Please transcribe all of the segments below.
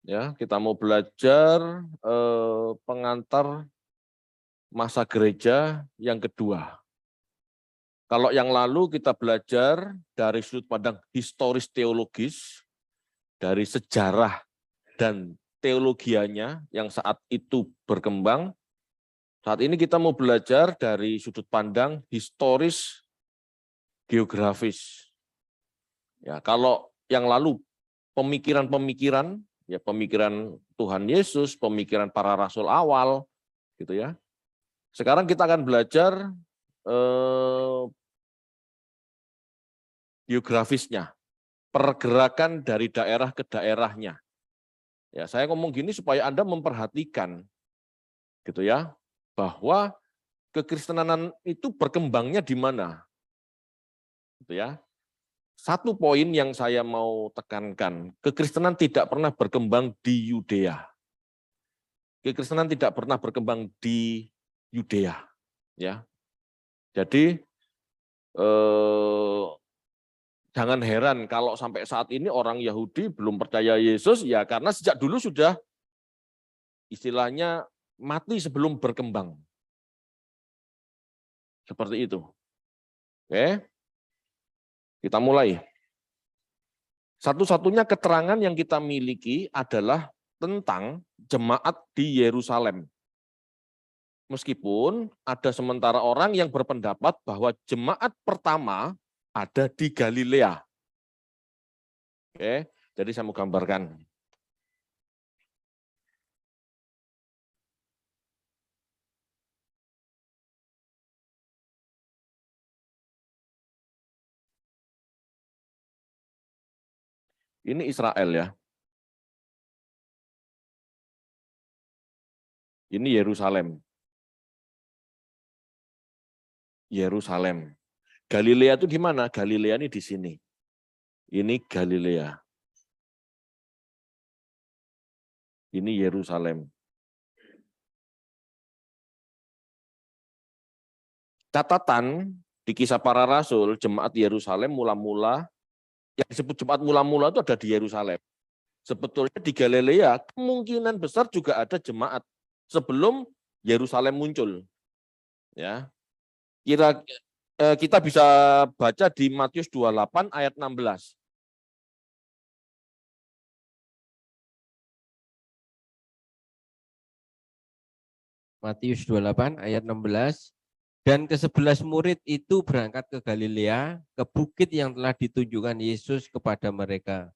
Ya, kita mau belajar pengantar masa gereja yang kedua. Kalau yang lalu kita belajar dari sudut pandang historis teologis, dari sejarah dan teologianya yang saat itu berkembang. Saat ini kita mau belajar dari sudut pandang historis geografis. Ya, kalau yang lalu pemikiran-pemikiran, ya pemikiran Tuhan Yesus, pemikiran para rasul awal, gitu ya. Sekarang kita akan belajar geografisnya, pergerakan dari daerah ke daerahnya. Ya, saya ngomong gini supaya Anda memperhatikan, gitu ya, bahwa kekristenan itu berkembangnya di mana, gitu ya. Satu poin yang saya mau tekankan, kekristenan tidak pernah berkembang di Yudea. Kekristenan tidak pernah berkembang di Yudea, ya. Jadi jangan heran kalau sampai saat ini orang Yahudi belum percaya Yesus, ya karena sejak dulu sudah istilahnya mati sebelum berkembang. Seperti itu. Oke, kita mulai. Satu-satunya keterangan yang kita miliki adalah tentang jemaat di Yerusalem. Meskipun ada sementara orang yang berpendapat bahwa jemaat pertama ada di Galilea. Oke, jadi saya mau gambarkan. Ini Israel ya. Ini Yerusalem. Yerusalem. Galilea itu di mana? Galilea ini di sini. Ini Galilea. Ini Yerusalem. Catatan di Kisah Para Rasul, jemaat Yerusalem mula-mula, yang disebut jemaat mula-mula itu ada di Yerusalem. Sebetulnya di Galilea kemungkinan besar juga ada jemaat sebelum Yerusalem muncul. Ya. Kita bisa baca di Matius 28 ayat 16. Matius 28 ayat 16. Dan ke-11 murid itu berangkat ke Galilea, ke bukit yang telah ditunjukkan Yesus kepada mereka.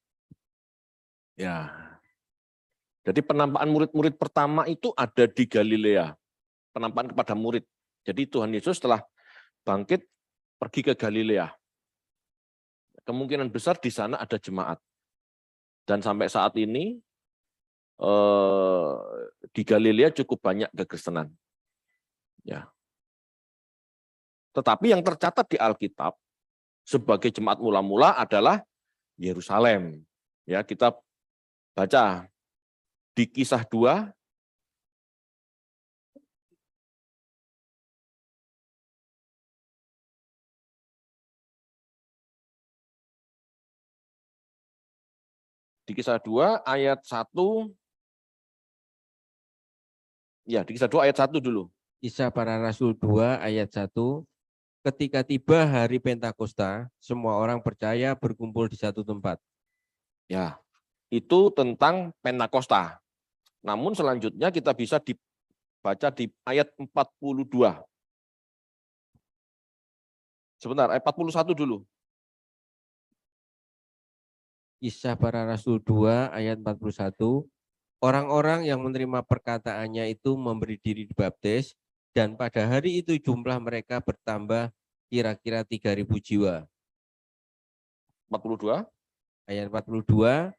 Ya. Jadi penampakan murid-murid pertama itu ada di Galilea. Penampakan kepada murid. Jadi Tuhan Yesus telah bangkit pergi ke Galilea. Kemungkinan besar di sana ada jemaat. Dan sampai saat ini di Galilea cukup banyak kekristenan. Ya. Tetapi yang tercatat di Alkitab sebagai jemaat mula-mula adalah Yerusalem. Ya, kita baca di Kisah 2 di Kisah 2 ayat 1. Ya, di Kisah 2 ayat 1 dulu. Kisah Para Rasul 2 ayat 1. Ketika tiba hari Pentakosta, semua orang percaya berkumpul di satu tempat. Ya, itu tentang Pentakosta. Namun selanjutnya kita bisa dibaca di ayat 42. Sebentar, ayat 41 dulu. Kisah Para Rasul 2 ayat 41. Orang-orang yang menerima perkataannya itu memberi diri dibaptis, dan pada hari itu jumlah mereka bertambah kira-kira 3.000 jiwa. 42. Ayat 42,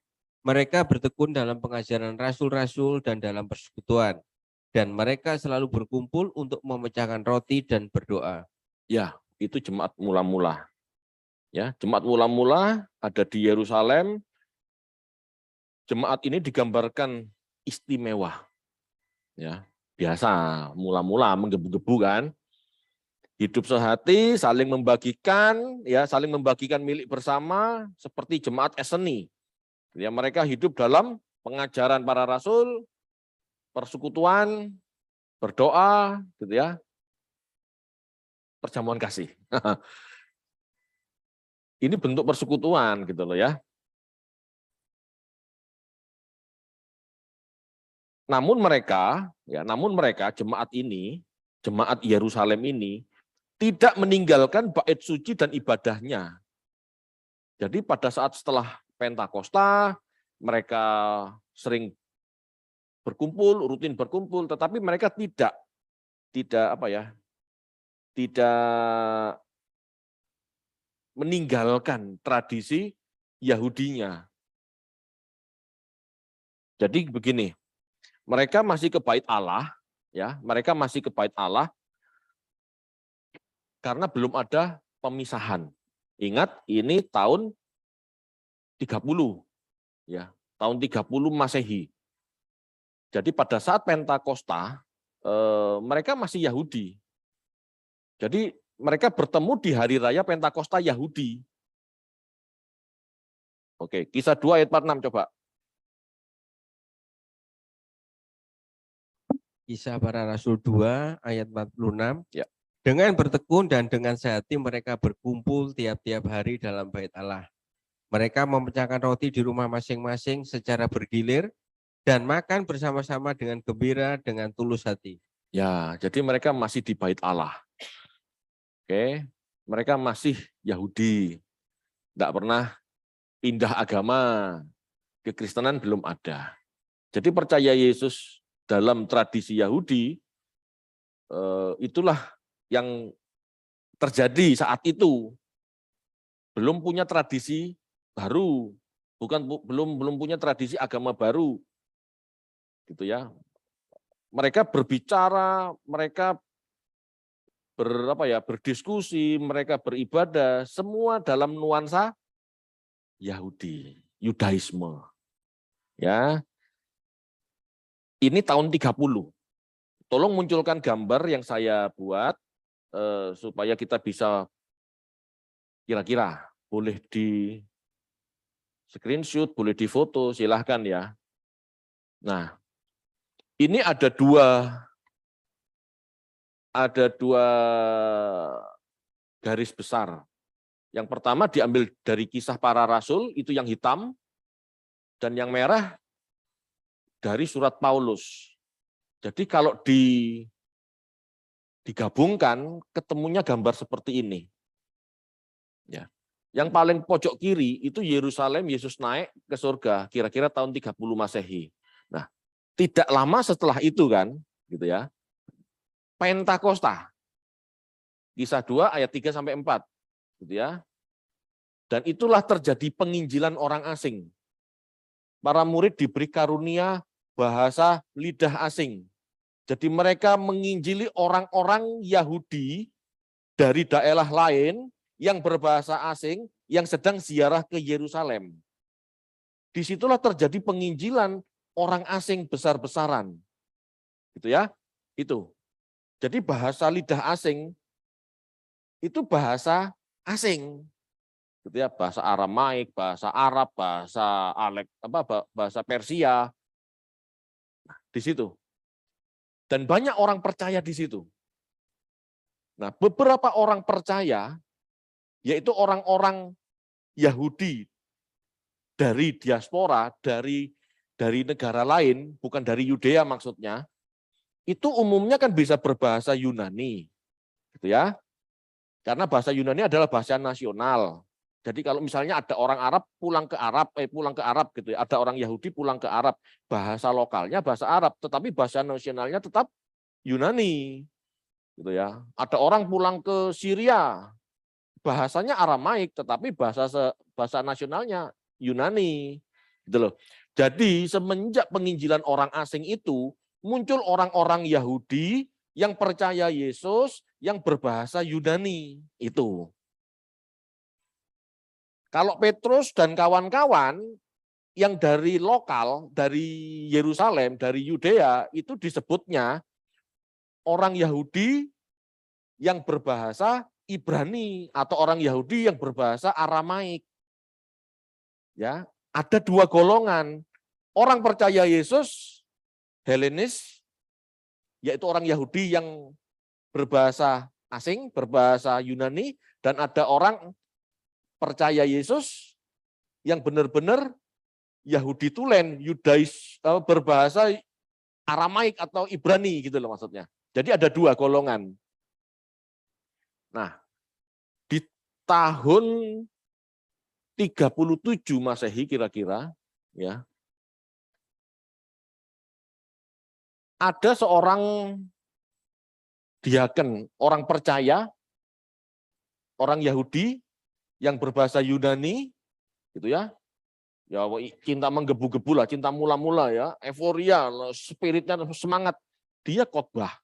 mereka bertekun dalam pengajaran rasul-rasul dan dalam persekutuan, dan mereka selalu berkumpul untuk memecahkan roti dan berdoa. Ya, itu jemaat mula-mula. Ya, jemaat mula-mula ada di Yerusalem. Jemaat ini digambarkan istimewa. Ya, biasa mula-mula menggebu-gebu kan. Hidup sehati, saling membagikan, ya, saling membagikan milik bersama seperti jemaat Eseni. Ya, mereka hidup dalam pengajaran para rasul, persekutuan, berdoa, gitu ya, perjamuan kasih. Ini bentuk persekutuan gitu loh ya. Namun mereka jemaat ini, jemaat Yerusalem ini tidak meninggalkan bait suci dan ibadahnya. Jadi pada saat setelah Pentakosta mereka sering berkumpul, rutin berkumpul, tetapi mereka tidak meninggalkan tradisi Yahudinya. Jadi begini, mereka masih ke bait Allah, ya, mereka masih ke bait Allah karena belum ada pemisahan. Ingat, ini tahun 30, ya, tahun 30 Masehi. Jadi pada saat Pentakosta mereka masih Yahudi. Jadi mereka bertemu di hari raya Pentakosta Yahudi. Oke, Kisah 2 ayat 46 coba. Kisah Para Rasul 2 ayat 46. Ya. Dengan bertekun dan dengan sehati mereka berkumpul tiap-tiap hari dalam bait Allah. Mereka memecahkan roti di rumah masing-masing secara bergilir dan makan bersama-sama dengan gembira dengan tulus hati. Ya, jadi mereka masih di bait Allah. Oke, mereka masih Yahudi. Tidak pernah pindah agama. Kekristenan belum ada. Jadi percaya Yesus dalam tradisi Yahudi, itulah yang terjadi saat itu. Belum punya tradisi baru, belum punya tradisi agama baru, gitu ya. Mereka berbicara, mereka berdiskusi, mereka beribadah, semua dalam nuansa Yahudi, Yudaisme. Ya, ini tahun 30. Tolong munculkan gambar yang saya buat supaya kita bisa kira-kira, boleh di screenshot, boleh difoto, silahkan ya. Nah, ini ada dua garis besar. Yang pertama diambil dari Kisah Para Rasul, itu yang hitam, dan yang merah dari surat Paulus. Jadi kalau digabungkan, ketemunya gambar seperti ini. Ya. Yang paling pojok kiri itu Yerusalem, Yesus naik ke surga, kira-kira tahun 30 Masehi. Nah, tidak lama setelah itu kan, gitu ya. Pentakosta. Kisah 2 ayat 3 sampai 4, gitu ya. Dan itulah terjadi penginjilan orang asing. Para murid diberi karunia bahasa lidah asing. Jadi mereka menginjili orang-orang Yahudi dari daerah lain yang berbahasa asing yang sedang ziarah ke Yerusalem. Disitulah terjadi penginjilan orang asing besar-besaran. Gitu ya. Itu. Jadi bahasa lidah asing itu bahasa asing. Gitu ya, bahasa Aramaik, bahasa Arab, bahasa Persia. Nah, di situ. Dan banyak orang percaya di situ. Nah, beberapa orang percaya, yaitu orang-orang Yahudi dari diaspora, dari negara lain, bukan dari Yudea maksudnya, itu umumnya kan bisa berbahasa Yunani, gitu ya. Karena bahasa Yunani adalah bahasa nasional. Jadi kalau misalnya ada orang Arab pulang ke Arab gitu ya, ada orang Yahudi pulang ke Arab, bahasa lokalnya bahasa Arab, tetapi bahasa nasionalnya tetap Yunani. Gitu ya. Ada orang pulang ke Syria, bahasanya Aramaik, tetapi bahasa nasionalnya Yunani. Gitu loh. Jadi semenjak penginjilan orang asing itu, muncul orang-orang Yahudi yang percaya Yesus, yang berbahasa Yunani. Itu. Kalau Petrus dan kawan-kawan yang dari lokal, dari Yerusalem, dari Yudea, itu disebutnya orang Yahudi yang berbahasa Ibrani atau orang Yahudi yang berbahasa Aramaik. Ya, ada dua golongan. orang percaya Yesus, Helenis, yaitu orang Yahudi yang berbahasa asing, berbahasa Yunani, dan ada orang percaya Yesus yang benar-benar Yahudi tulen, Yudais, berbahasa Aramaik atau Ibrani gitu loh maksudnya. Jadi ada dua golongan. Nah, di tahun 37 Masehi kira-kira, ya, ada seorang diaken, orang percaya, orang Yahudi yang berbahasa Yunani, gitu ya. Ya, cinta menggebu-gebu lah, cinta mula-mula ya, euforia, spiritnya semangat. Dia khotbah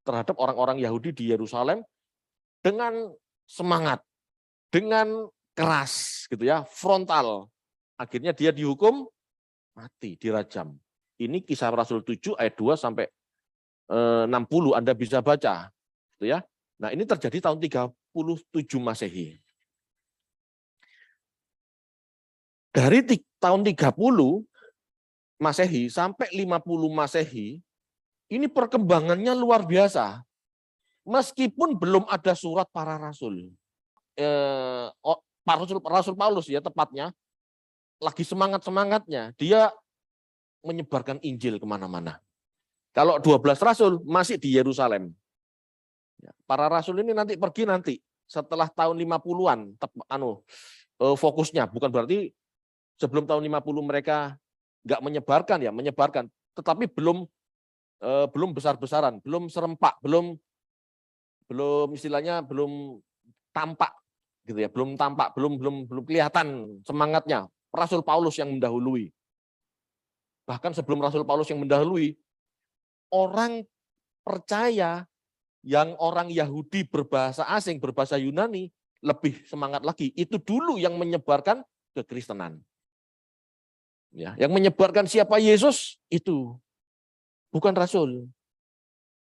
terhadap orang-orang Yahudi di Yerusalem dengan semangat, dengan keras gitu ya, frontal. Akhirnya dia dihukum mati, dirajam. Ini Kisah Rasul 7 ayat 2 sampai 60 Anda bisa baca gitu ya. Nah, ini terjadi tahun 37 Masehi. Dari tahun 30 Masehi sampai 50 Masehi, ini perkembangannya luar biasa. Meskipun belum ada surat para rasul. Rasul Paulus ya tepatnya, lagi semangat-semangatnya, dia menyebarkan Injil kemana-mana. Kalau 12 rasul masih di Yerusalem. Para rasul ini nanti pergi setelah tahun 50-an fokusnya, bukan berarti sebelum tahun 50 mereka nggak menyebarkan ya, menyebarkan, tetapi belum besar-besaran, belum serempak, belum istilahnya belum tampak gitu ya, belum tampak, belum kelihatan semangatnya. Rasul Paulus yang mendahului. Bahkan sebelum Rasul Paulus yang mendahului, orang percaya yang orang Yahudi berbahasa asing, berbahasa Yunani, lebih semangat lagi. Itu dulu yang menyebarkan kekristenan. Ya, yang menyebarkan siapa Yesus itu bukan rasul.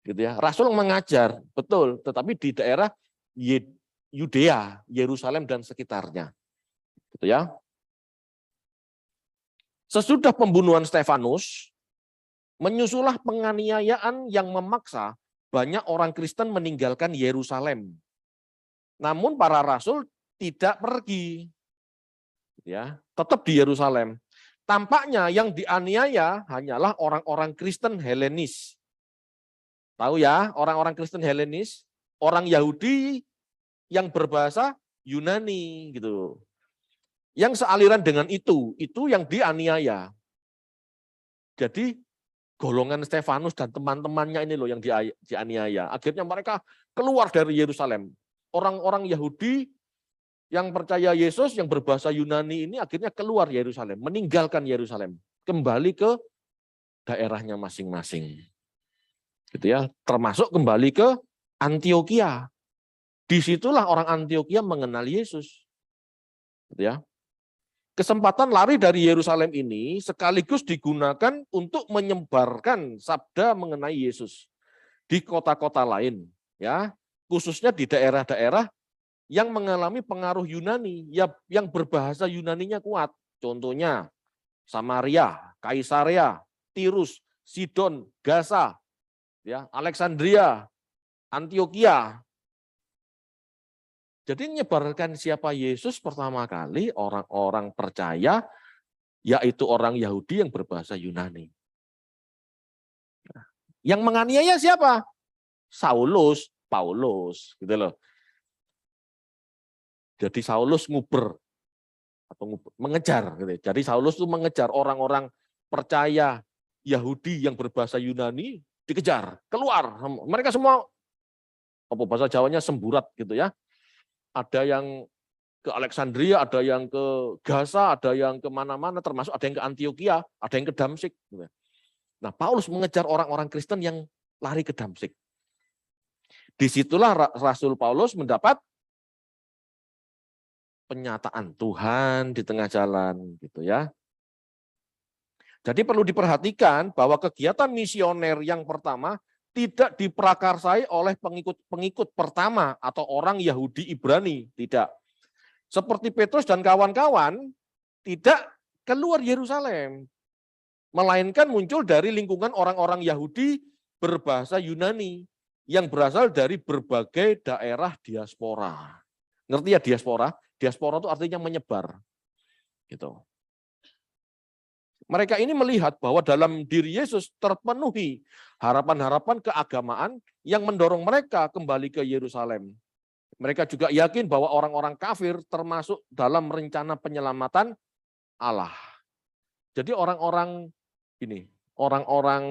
Gitu ya. Rasul mengajar, betul, tetapi di daerah Yudea, Yerusalem dan sekitarnya. Gitu ya. Sesudah pembunuhan Stefanus, menyusulah penganiayaan yang memaksa banyak orang Kristen meninggalkan Yerusalem. Namun para rasul tidak pergi. Ya, tetap di Yerusalem. Tampaknya yang dianiaya hanyalah orang-orang Kristen Helenis. Tahu ya, orang-orang Kristen Helenis, orang Yahudi yang berbahasa Yunani gitu. Yang sealiran dengan itu yang dianiaya. Jadi golongan Stefanus dan teman-temannya ini loh yang dianiaya. Akhirnya mereka keluar dari Yerusalem. Orang-orang Yahudi yang percaya Yesus yang berbahasa Yunani ini akhirnya keluar Yerusalem, meninggalkan Yerusalem, kembali ke daerahnya masing-masing. Gitu ya, termasuk kembali ke Antioquia. Disitulah orang Antioquia mengenal Yesus. Gitu ya. Kesempatan lari dari Yerusalem ini sekaligus digunakan untuk menyebarkan sabda mengenai Yesus di kota-kota lain, ya, khususnya di daerah-daerah yang mengalami pengaruh Yunani, yang berbahasa Yunaninya kuat. Contohnya Samaria, Kaisarea, Tirus, Sidon, Gaza, ya, Alexandria, Antioquia. Jadi menyebarkan siapa Yesus pertama kali orang-orang percaya, yaitu orang Yahudi yang berbahasa Yunani. Yang menganiaya siapa? Saulus, Paulus, gitu loh. Jadi Saulus nguber atau mengejar, gitu. Jadi Saulus itu mengejar orang-orang percaya Yahudi yang berbahasa Yunani, dikejar, keluar. Mereka semua, apa bahasa Jawanya, semburat gitu ya. Ada yang ke Alexandria, ada yang ke Gaza, ada yang ke mana-mana, termasuk ada yang ke Antioquia, ada yang ke Damsyik. Nah, Paulus mengejar orang-orang Kristen yang lari ke Damsyik. Disitulah Rasul Paulus mendapat penyataan Tuhan di tengah jalan, gitu ya. Jadi perlu diperhatikan bahwa kegiatan misioner yang pertama tidak diprakarsai oleh pengikut pertama atau orang Yahudi Ibrani, tidak. Seperti Petrus dan kawan-kawan tidak keluar Yerusalem. melainkan muncul dari lingkungan orang-orang Yahudi berbahasa Yunani yang berasal dari berbagai daerah diaspora. Ngerti ya diaspora? Diaspora itu artinya menyebar. Gitu. Mereka ini melihat bahwa dalam diri Yesus terpenuhi harapan-harapan keagamaan yang mendorong mereka kembali ke Yerusalem. Mereka juga yakin bahwa orang-orang kafir termasuk dalam rencana penyelamatan Allah. Jadi orang-orang ini, orang-orang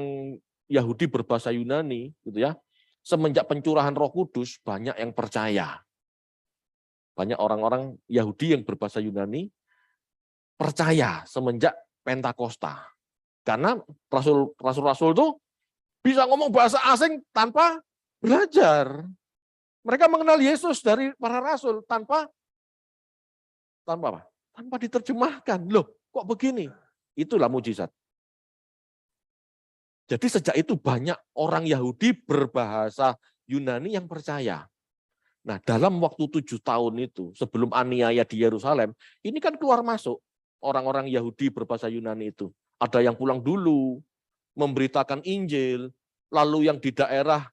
Yahudi berbahasa Yunani, gitu ya, semenjak pencurahan Roh Kudus banyak yang percaya. Banyak orang-orang Yahudi yang berbahasa Yunani percaya semenjak Pentakosta. Karena rasul-rasul itu bisa ngomong bahasa asing tanpa belajar. Mereka mengenal Yesus dari para rasul tanpa apa? Tanpa diterjemahkan. Loh, kok begini? Itulah mujizat. Jadi sejak itu banyak orang Yahudi berbahasa Yunani yang percaya. Nah, dalam waktu 7 tahun itu, sebelum aniaya di Yerusalem, ini kan keluar masuk orang-orang Yahudi berbahasa Yunani itu. Ada yang pulang dulu, memberitakan Injil, lalu yang di daerah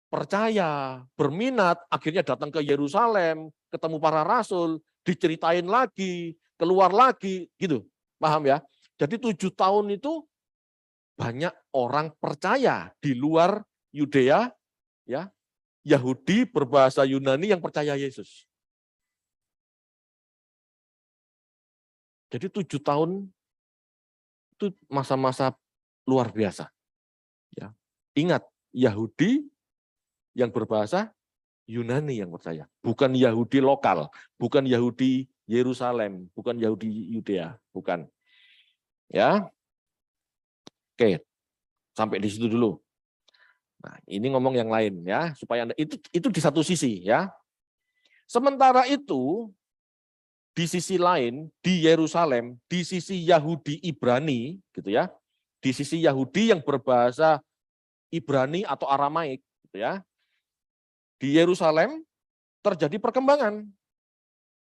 percaya, berminat, akhirnya datang ke Yerusalem, ketemu para rasul, diceritain lagi, keluar lagi, gitu. Paham ya? Jadi 7 tahun itu banyak orang percaya di luar Yudea, ya, Yahudi berbahasa Yunani yang percaya Yesus. Jadi 7 tahun itu masa-masa luar biasa. Ya. Ingat, Yahudi yang berbahasa Yunani yang percaya. Bukan Yahudi lokal, bukan Yahudi Yerusalem, bukan Yahudi Yudea, bukan. Ya. Oke, sampai di situ dulu. Nah, ini ngomong yang lain ya, supaya Anda itu di satu sisi ya. Sementara itu di sisi lain di Yerusalem, di sisi Yahudi Ibrani gitu ya. Di sisi Yahudi yang berbahasa Ibrani atau Aramaik gitu ya. Di Yerusalem terjadi perkembangan.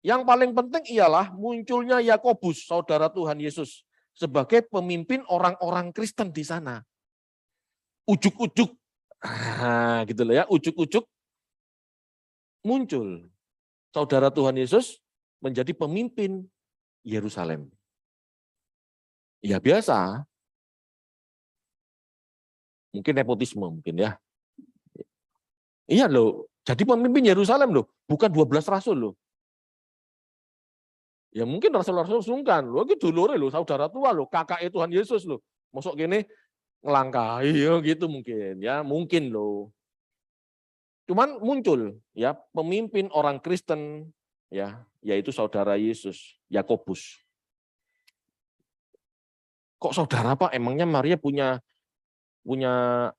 Yang paling penting ialah munculnya Yakobus, saudara Tuhan Yesus, sebagai pemimpin orang-orang Kristen di sana. Ujuk-ujuk, gitu loh ya, ujuk-ujuk muncul saudara Tuhan Yesus menjadi pemimpin Yerusalem. Ya biasa, mungkin nepotisme mungkin ya. Iya loh, jadi pemimpin Yerusalem loh, bukan 12 rasul loh. Ya mungkin rasul-rasul sungkan, loh itu dulure loh, saudara tua loh, kakak Tuhan Yesus loh. Masuk gini ngelangkahi gitu mungkin ya, mungkin loh. Cuman muncul ya pemimpin orang Kristen ya, yaitu saudara Yesus, Yakobus. Kok saudara Pak? Emangnya Maria punya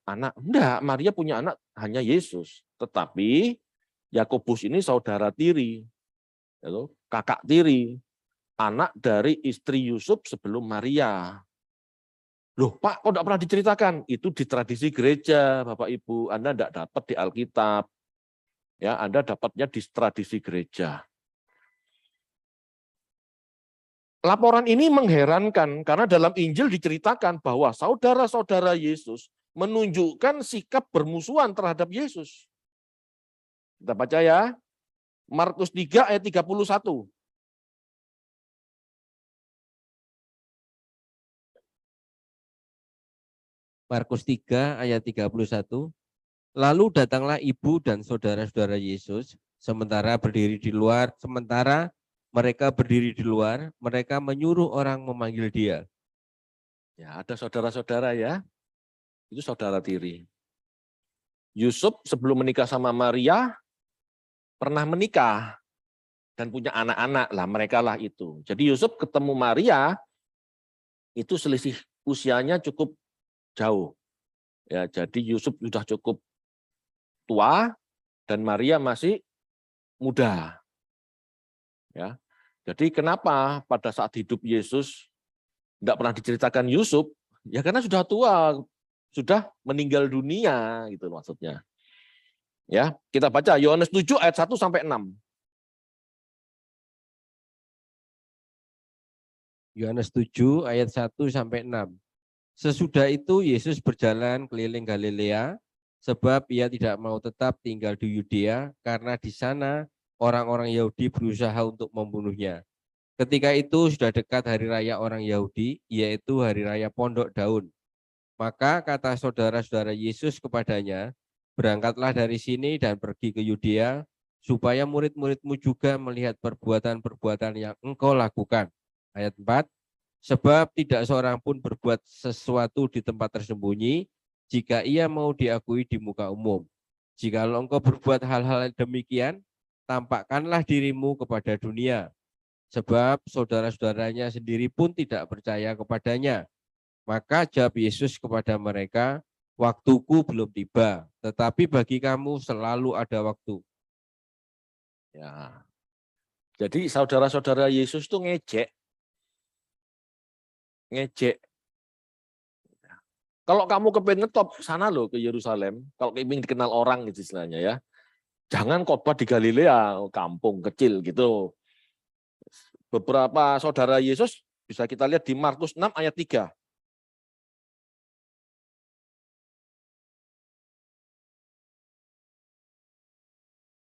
anak? Enggak, Maria punya anak hanya Yesus. Tetapi Yakobus ini saudara tiri, kakak tiri, anak dari istri Yusuf sebelum Maria. Loh Pak, kok enggak pernah diceritakan? Itu di tradisi gereja, Bapak Ibu. Anda enggak dapat di Alkitab. Ya, Anda dapatnya di tradisi gereja. Laporan ini mengherankan karena dalam Injil diceritakan bahwa saudara-saudara Yesus menunjukkan sikap bermusuhan terhadap Yesus. Kita baca ya, Markus 3 ayat 31. Markus 3 ayat 31. Lalu datanglah ibu dan saudara-saudara Yesus, sementara mereka berdiri di luar, mereka menyuruh orang memanggil dia. Ya, ada saudara-saudara ya, itu saudara tiri. Yusuf sebelum menikah sama Maria, pernah menikah dan punya anak-anak, lah mereka lah itu. Jadi Yusuf ketemu Maria, itu selisih usianya cukup jauh. Ya, jadi Yusuf sudah cukup tua dan Maria masih muda. Ya. Jadi kenapa pada saat hidup Yesus tidak pernah diceritakan Yusuf? Ya karena sudah tua, sudah meninggal dunia gitu maksudnya. Ya, kita baca Yohanes 7 ayat 1 sampai 6. Yohanes 7 ayat 1 sampai 6. Sesudah itu Yesus berjalan keliling Galilea, sebab ia tidak mau tetap tinggal di Yudea, karena di sana orang-orang Yahudi berusaha untuk membunuhnya. Ketika itu sudah dekat hari raya orang Yahudi, yaitu hari raya Pondok Daun. Maka kata saudara-saudara Yesus kepadanya, berangkatlah dari sini dan pergi ke Yudea, supaya murid-muridmu juga melihat perbuatan-perbuatan yang engkau lakukan. Ayat 4, sebab tidak seorang pun berbuat sesuatu di tempat tersembunyi, jika ia mau diakui di muka umum. Jikalau engkau berbuat hal-hal demikian, tampakkanlah dirimu kepada dunia. Sebab saudara-saudaranya sendiri pun tidak percaya kepadanya. Maka jawab Yesus kepada mereka, waktuku belum tiba, tetapi bagi kamu selalu ada waktu. Ya. Jadi saudara-saudara Yesus tuh ngejek. Kalau kamu kepengen ngetop, sana loh ke Yerusalem. Kalau ingin dikenal orang gitu istilahnya ya. Jangan khotbah di Galilea, kampung kecil gitu. Beberapa saudara Yesus bisa kita lihat di Markus 6 ayat 3.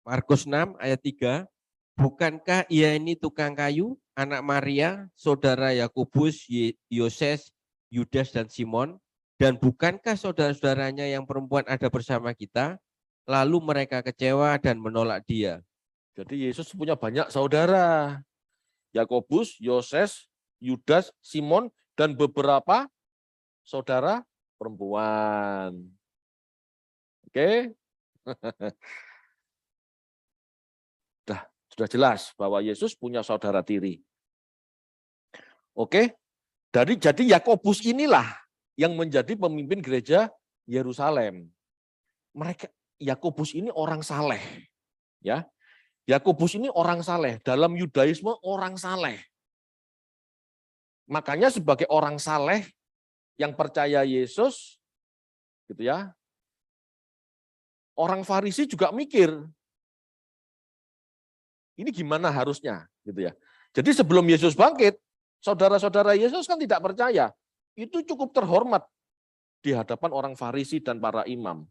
Markus 6 ayat 3, bukankah ia ini tukang kayu, anak Maria, saudara Yakobus, Yoses, Yudas, dan Simon? Dan bukankah saudara-saudaranya yang perempuan ada bersama kita? Lalu mereka kecewa dan menolak dia. Jadi Yesus punya banyak saudara. Yakobus, Yoses, Yudas, Simon, dan beberapa saudara perempuan. Oke. Sudah jelas bahwa Yesus punya saudara tiri. Oke. Jadi Yakobus inilah yang menjadi pemimpin gereja Yerusalem. Yakobus ini orang saleh. Ya. Yakobus ini orang saleh, dalam Yudaisme orang saleh. Makanya sebagai orang saleh yang percaya Yesus gitu ya. Orang Farisi juga mikir, ini gimana harusnya gitu ya. Jadi sebelum Yesus bangkit, saudara-saudara Yesus kan tidak percaya. Itu cukup terhormat di hadapan orang Farisi dan para imam.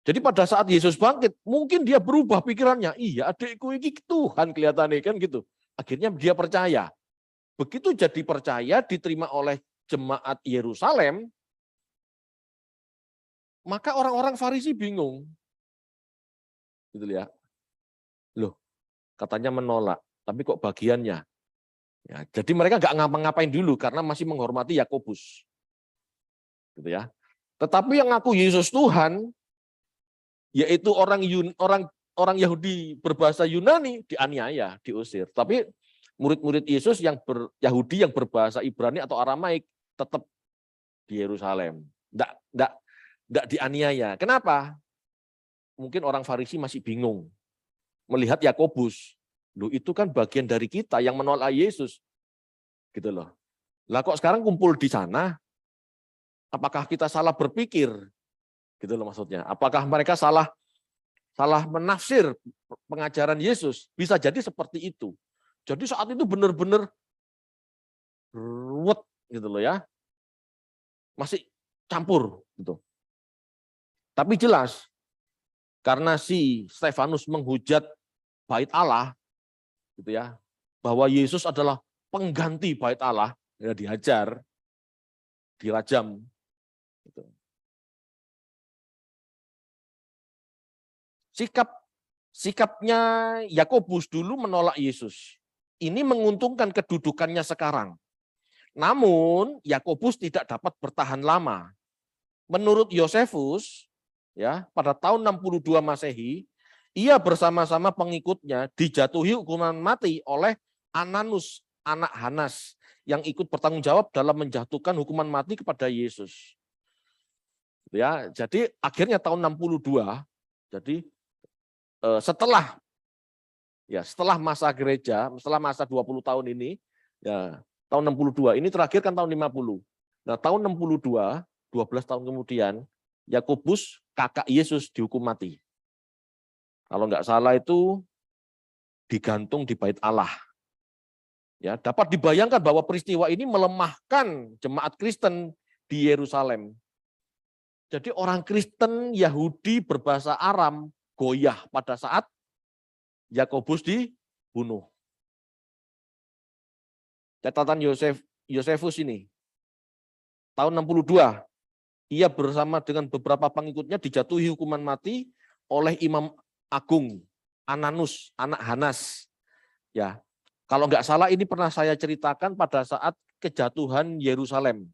Jadi pada saat Yesus bangkit, mungkin dia berubah pikirannya. Iya, adikku ini Tuhan kelihatannya kan gitu. Akhirnya dia percaya. Begitu jadi percaya, diterima oleh jemaat Yerusalem, maka orang-orang Farisi bingung. Gitu ya. Loh, katanya menolak, tapi kok bagiannya? Ya, jadi mereka nggak ngapa-ngapain dulu karena masih menghormati Yakobus. Gitu ya. Tetapi yang ngaku Yesus Tuhan, yaitu orang Yahudi berbahasa Yunani, dianiaya, diusir. Tapi murid-murid Yesus yang Yahudi yang berbahasa Ibrani atau Aramaik tetap di Yerusalem. Nggak dianiaya. Kenapa? Mungkin orang Farisi masih bingung. Melihat Yakobus, loh itu kan bagian dari kita yang menolak Yesus. Gitu loh. Lah kok sekarang kumpul di sana, apakah kita salah berpikir? Gitu loh maksudnya. Apakah mereka salah menafsir pengajaran Yesus? Bisa jadi seperti itu. Jadi saat itu benar-benar ruwet gitu loh ya. Masih campur gitu. Tapi jelas karena si Stefanus menghujat bait Allah gitu ya, bahwa Yesus adalah pengganti bait Allah, ya dihajar, dirajam gitu. Sikapnya Yakobus dulu menolak Yesus. Ini menguntungkan kedudukannya sekarang. Namun Yakobus tidak dapat bertahan lama. Menurut Yosefus, ya, pada tahun 62 Masehi, ia bersama-sama pengikutnya dijatuhi hukuman mati oleh Ananus, anak Hanas, yang ikut bertanggung jawab dalam menjatuhkan hukuman mati kepada Yesus. Ya, jadi akhirnya tahun 62, jadi setelah masa gereja, setelah masa 20 tahun ini, ya tahun 62, ini terakhir kan tahun 50. Nah, tahun 62, 12 tahun kemudian, Yakobus, kakak Yesus, dihukum mati. Kalau nggak salah itu digantung di bait Allah. Ya, dapat dibayangkan bahwa peristiwa ini melemahkan jemaat Kristen di Yerusalem. Jadi orang Kristen Yahudi berbahasa Aram goyah pada saat Yakobus dibunuh. Catatan Yosefus ini, tahun 62, ia bersama dengan beberapa pengikutnya dijatuhi hukuman mati oleh Imam Agung Ananus, anak Hanas. Ya, kalau nggak salah ini pernah saya ceritakan pada saat kejatuhan Yerusalem.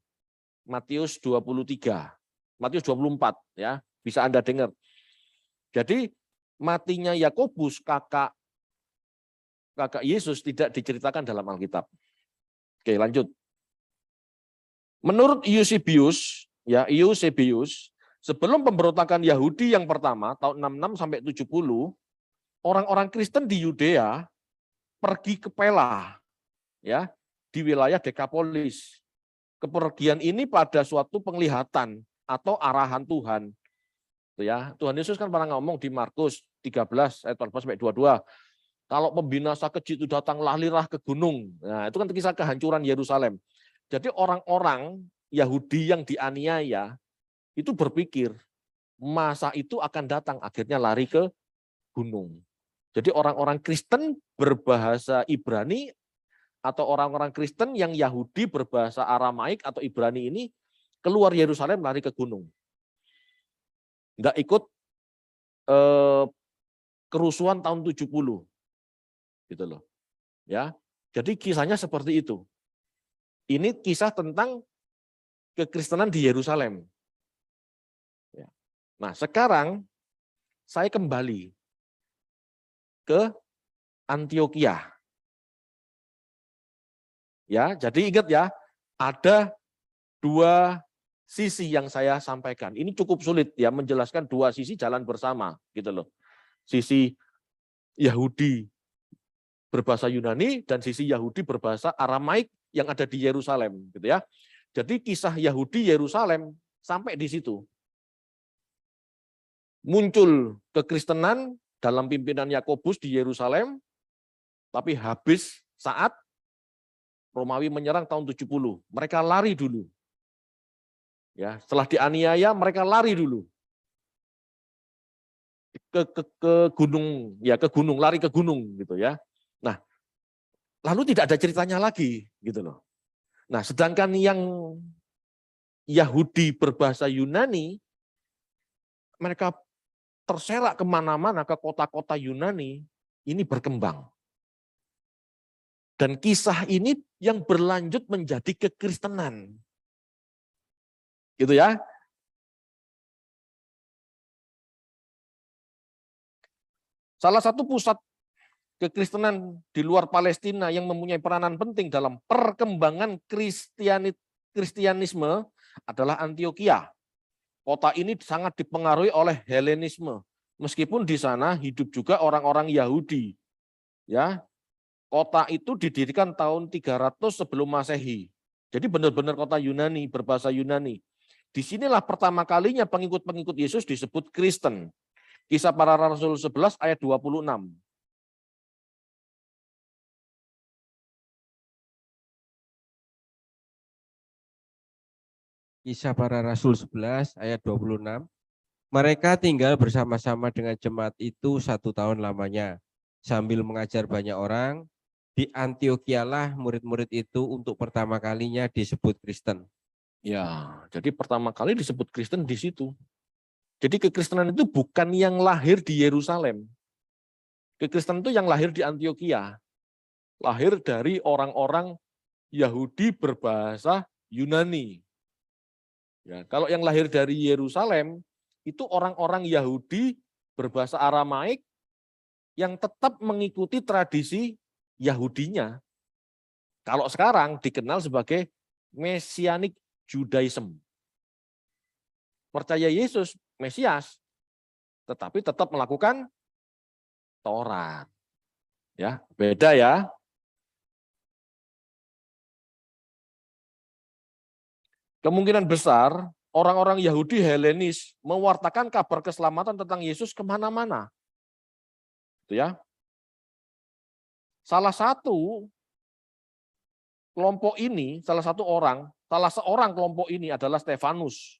Matius 23, Matius 24 ya, bisa Anda dengar. Jadi matinya Yakobus kakak Yesus tidak diceritakan dalam Alkitab. Oke, lanjut. Menurut Eusebius, sebelum pemberontakan Yahudi yang pertama tahun 66 sampai 70, orang-orang Kristen di Yudea pergi ke Pela, ya, di wilayah Dekapolis. Kepergian ini pada suatu penglihatan atau arahan Tuhan. Ya, Tuhan Yesus kan pernah ngomong di Markus 13 ayat 14 sampai 22. Kalau pembinasa keji itu datang, larilah ke gunung. Nah, itu kan kisah kehancuran Yerusalem. Jadi orang-orang Yahudi yang dianiaya itu berpikir masa itu akan datang, akhirnya lari ke gunung. Jadi orang-orang Kristen berbahasa Ibrani atau orang-orang Kristen yang Yahudi berbahasa Aramaik atau Ibrani ini keluar Yerusalem lari ke gunung. Enggak ikut kerusuhan tahun 70. Gitu loh. Ya. Jadi kisahnya seperti itu. Ini kisah tentang kekristenan di Yerusalem. Ya. Nah, sekarang saya kembali ke Antioquia. Ya, jadi ingat ya, ada dua sisi yang saya sampaikan. Ini cukup sulit ya menjelaskan dua sisi jalan bersama gitu loh. Sisi Yahudi berbahasa Yunani dan sisi Yahudi berbahasa Aramaik yang ada di Yerusalem gitu ya. Jadi kisah Yahudi Yerusalem sampai di situ. Muncul kekristenan dalam pimpinan Yakobus di Yerusalem, tapi habis saat Romawi menyerang tahun 70. Mereka lari dulu. Ya, setelah dianiaya mereka lari dulu. Ke gunung, ya ke gunung, lari ke gunung gitu ya. Nah, lalu tidak ada ceritanya lagi gitu loh. Nah, sedangkan yang Yahudi berbahasa Yunani, mereka terserak kemana-mana ke kota-kota Yunani, ini berkembang. Dan kisah ini yang berlanjut menjadi kekristenan. Gitu ya. Salah satu pusat kekristenan di luar Palestina yang mempunyai peranan penting dalam perkembangan Kristianisme adalah Antioquia. Kota ini sangat dipengaruhi oleh Helenisme. Meskipun di sana hidup juga orang-orang Yahudi. Ya, kota itu didirikan tahun 300 sebelum Masehi. Jadi benar-benar kota Yunani, berbahasa Yunani. Disinilah pertama kalinya pengikut-pengikut Yesus disebut Kristen. Kisah Para Rasul 11 ayat 26. Kisah Para Rasul 11 ayat 26. Mereka tinggal bersama-sama dengan jemaat itu 1 tahun lamanya. Sambil mengajar banyak orang, di Antioquialah murid-murid itu untuk pertama kalinya disebut Kristen. Ya, jadi pertama kali disebut Kristen di situ. Jadi kekristenan itu bukan yang lahir di Yerusalem. Kekristenan itu yang lahir di Antioquia. Lahir dari orang-orang Yahudi berbahasa Yunani. Ya, kalau yang lahir dari Yerusalem, itu orang-orang Yahudi berbahasa Aramaik yang tetap mengikuti tradisi Yahudinya. Kalau sekarang dikenal sebagai Messianic Judaism. Percaya Yesus, Mesias, tetapi tetap melakukan Taurat. Ya, beda ya. Kemungkinan besar orang-orang Yahudi Helenis mewartakan kabar keselamatan tentang Yesus kemana-mana. Itu ya. Salah satu kelompok ini, salah satu orang salah seorang kelompok ini adalah Stefanus,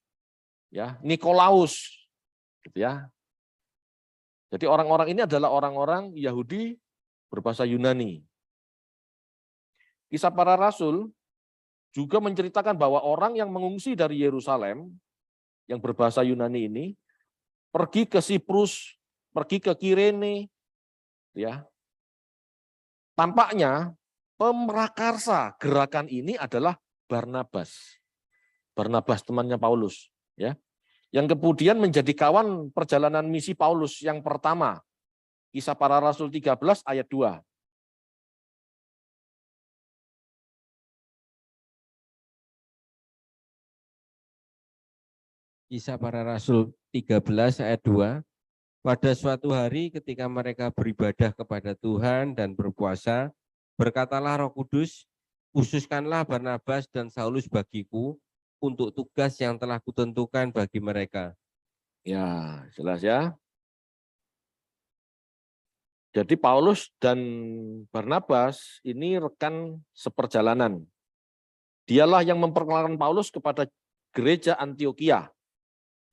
ya, Nikolaus, gitu ya. Jadi orang-orang ini adalah orang-orang Yahudi berbahasa Yunani. Kisah Para Rasul juga menceritakan bahwa orang yang mengungsi dari Yerusalem yang berbahasa Yunani ini pergi ke Siprus, pergi ke Kirene, ya. Tampaknya pemrakarsa gerakan ini adalah Barnabas. Barnabas temannya Paulus, ya. Yang kemudian menjadi kawan perjalanan misi Paulus yang pertama. Kisah Para Rasul 13 ayat 2. Kisah Para Rasul 13 ayat 2. Pada suatu hari ketika mereka beribadah kepada Tuhan dan berpuasa, berkatalah Roh Kudus, khususkanlah Barnabas dan Saulus bagiku untuk tugas yang telah kutentukan bagi mereka. Ya, jelas ya. Jadi Paulus dan Barnabas ini rekan seperjalanan. Dialah yang memperkenalkan Paulus kepada gereja Antioquia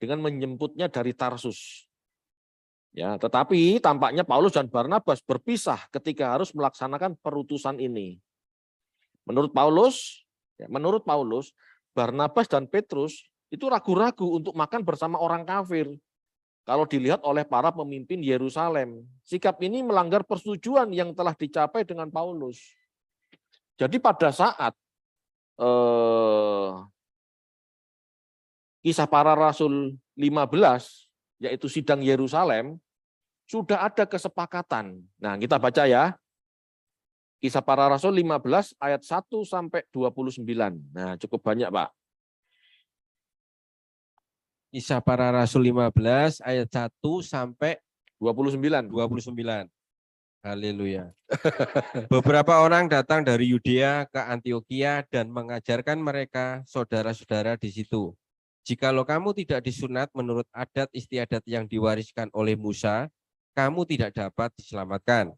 dengan menjemputnya dari Tarsus. Ya, tetapi tampaknya Paulus dan Barnabas berpisah ketika harus melaksanakan perutusan ini. Menurut Paulus, Barnabas dan Petrus itu ragu-ragu untuk makan bersama orang kafir. Kalau dilihat oleh para pemimpin Yerusalem, sikap ini melanggar persetujuan yang telah dicapai dengan Paulus. Jadi pada saat Kisah Para Rasul 15, yaitu sidang Yerusalem, sudah ada kesepakatan. Nah, kita baca ya. Kisah Para Rasul 15 ayat 1 sampai 29. Nah, cukup banyak, Pak. Kisah Para Rasul 15 ayat 1 sampai 29. 29. Haleluya. Beberapa orang datang dari Yudea ke Antioquia dan mengajarkan mereka saudara-saudara di situ. Jikalau kamu tidak disunat menurut adat istiadat yang diwariskan oleh Musa, kamu tidak dapat diselamatkan.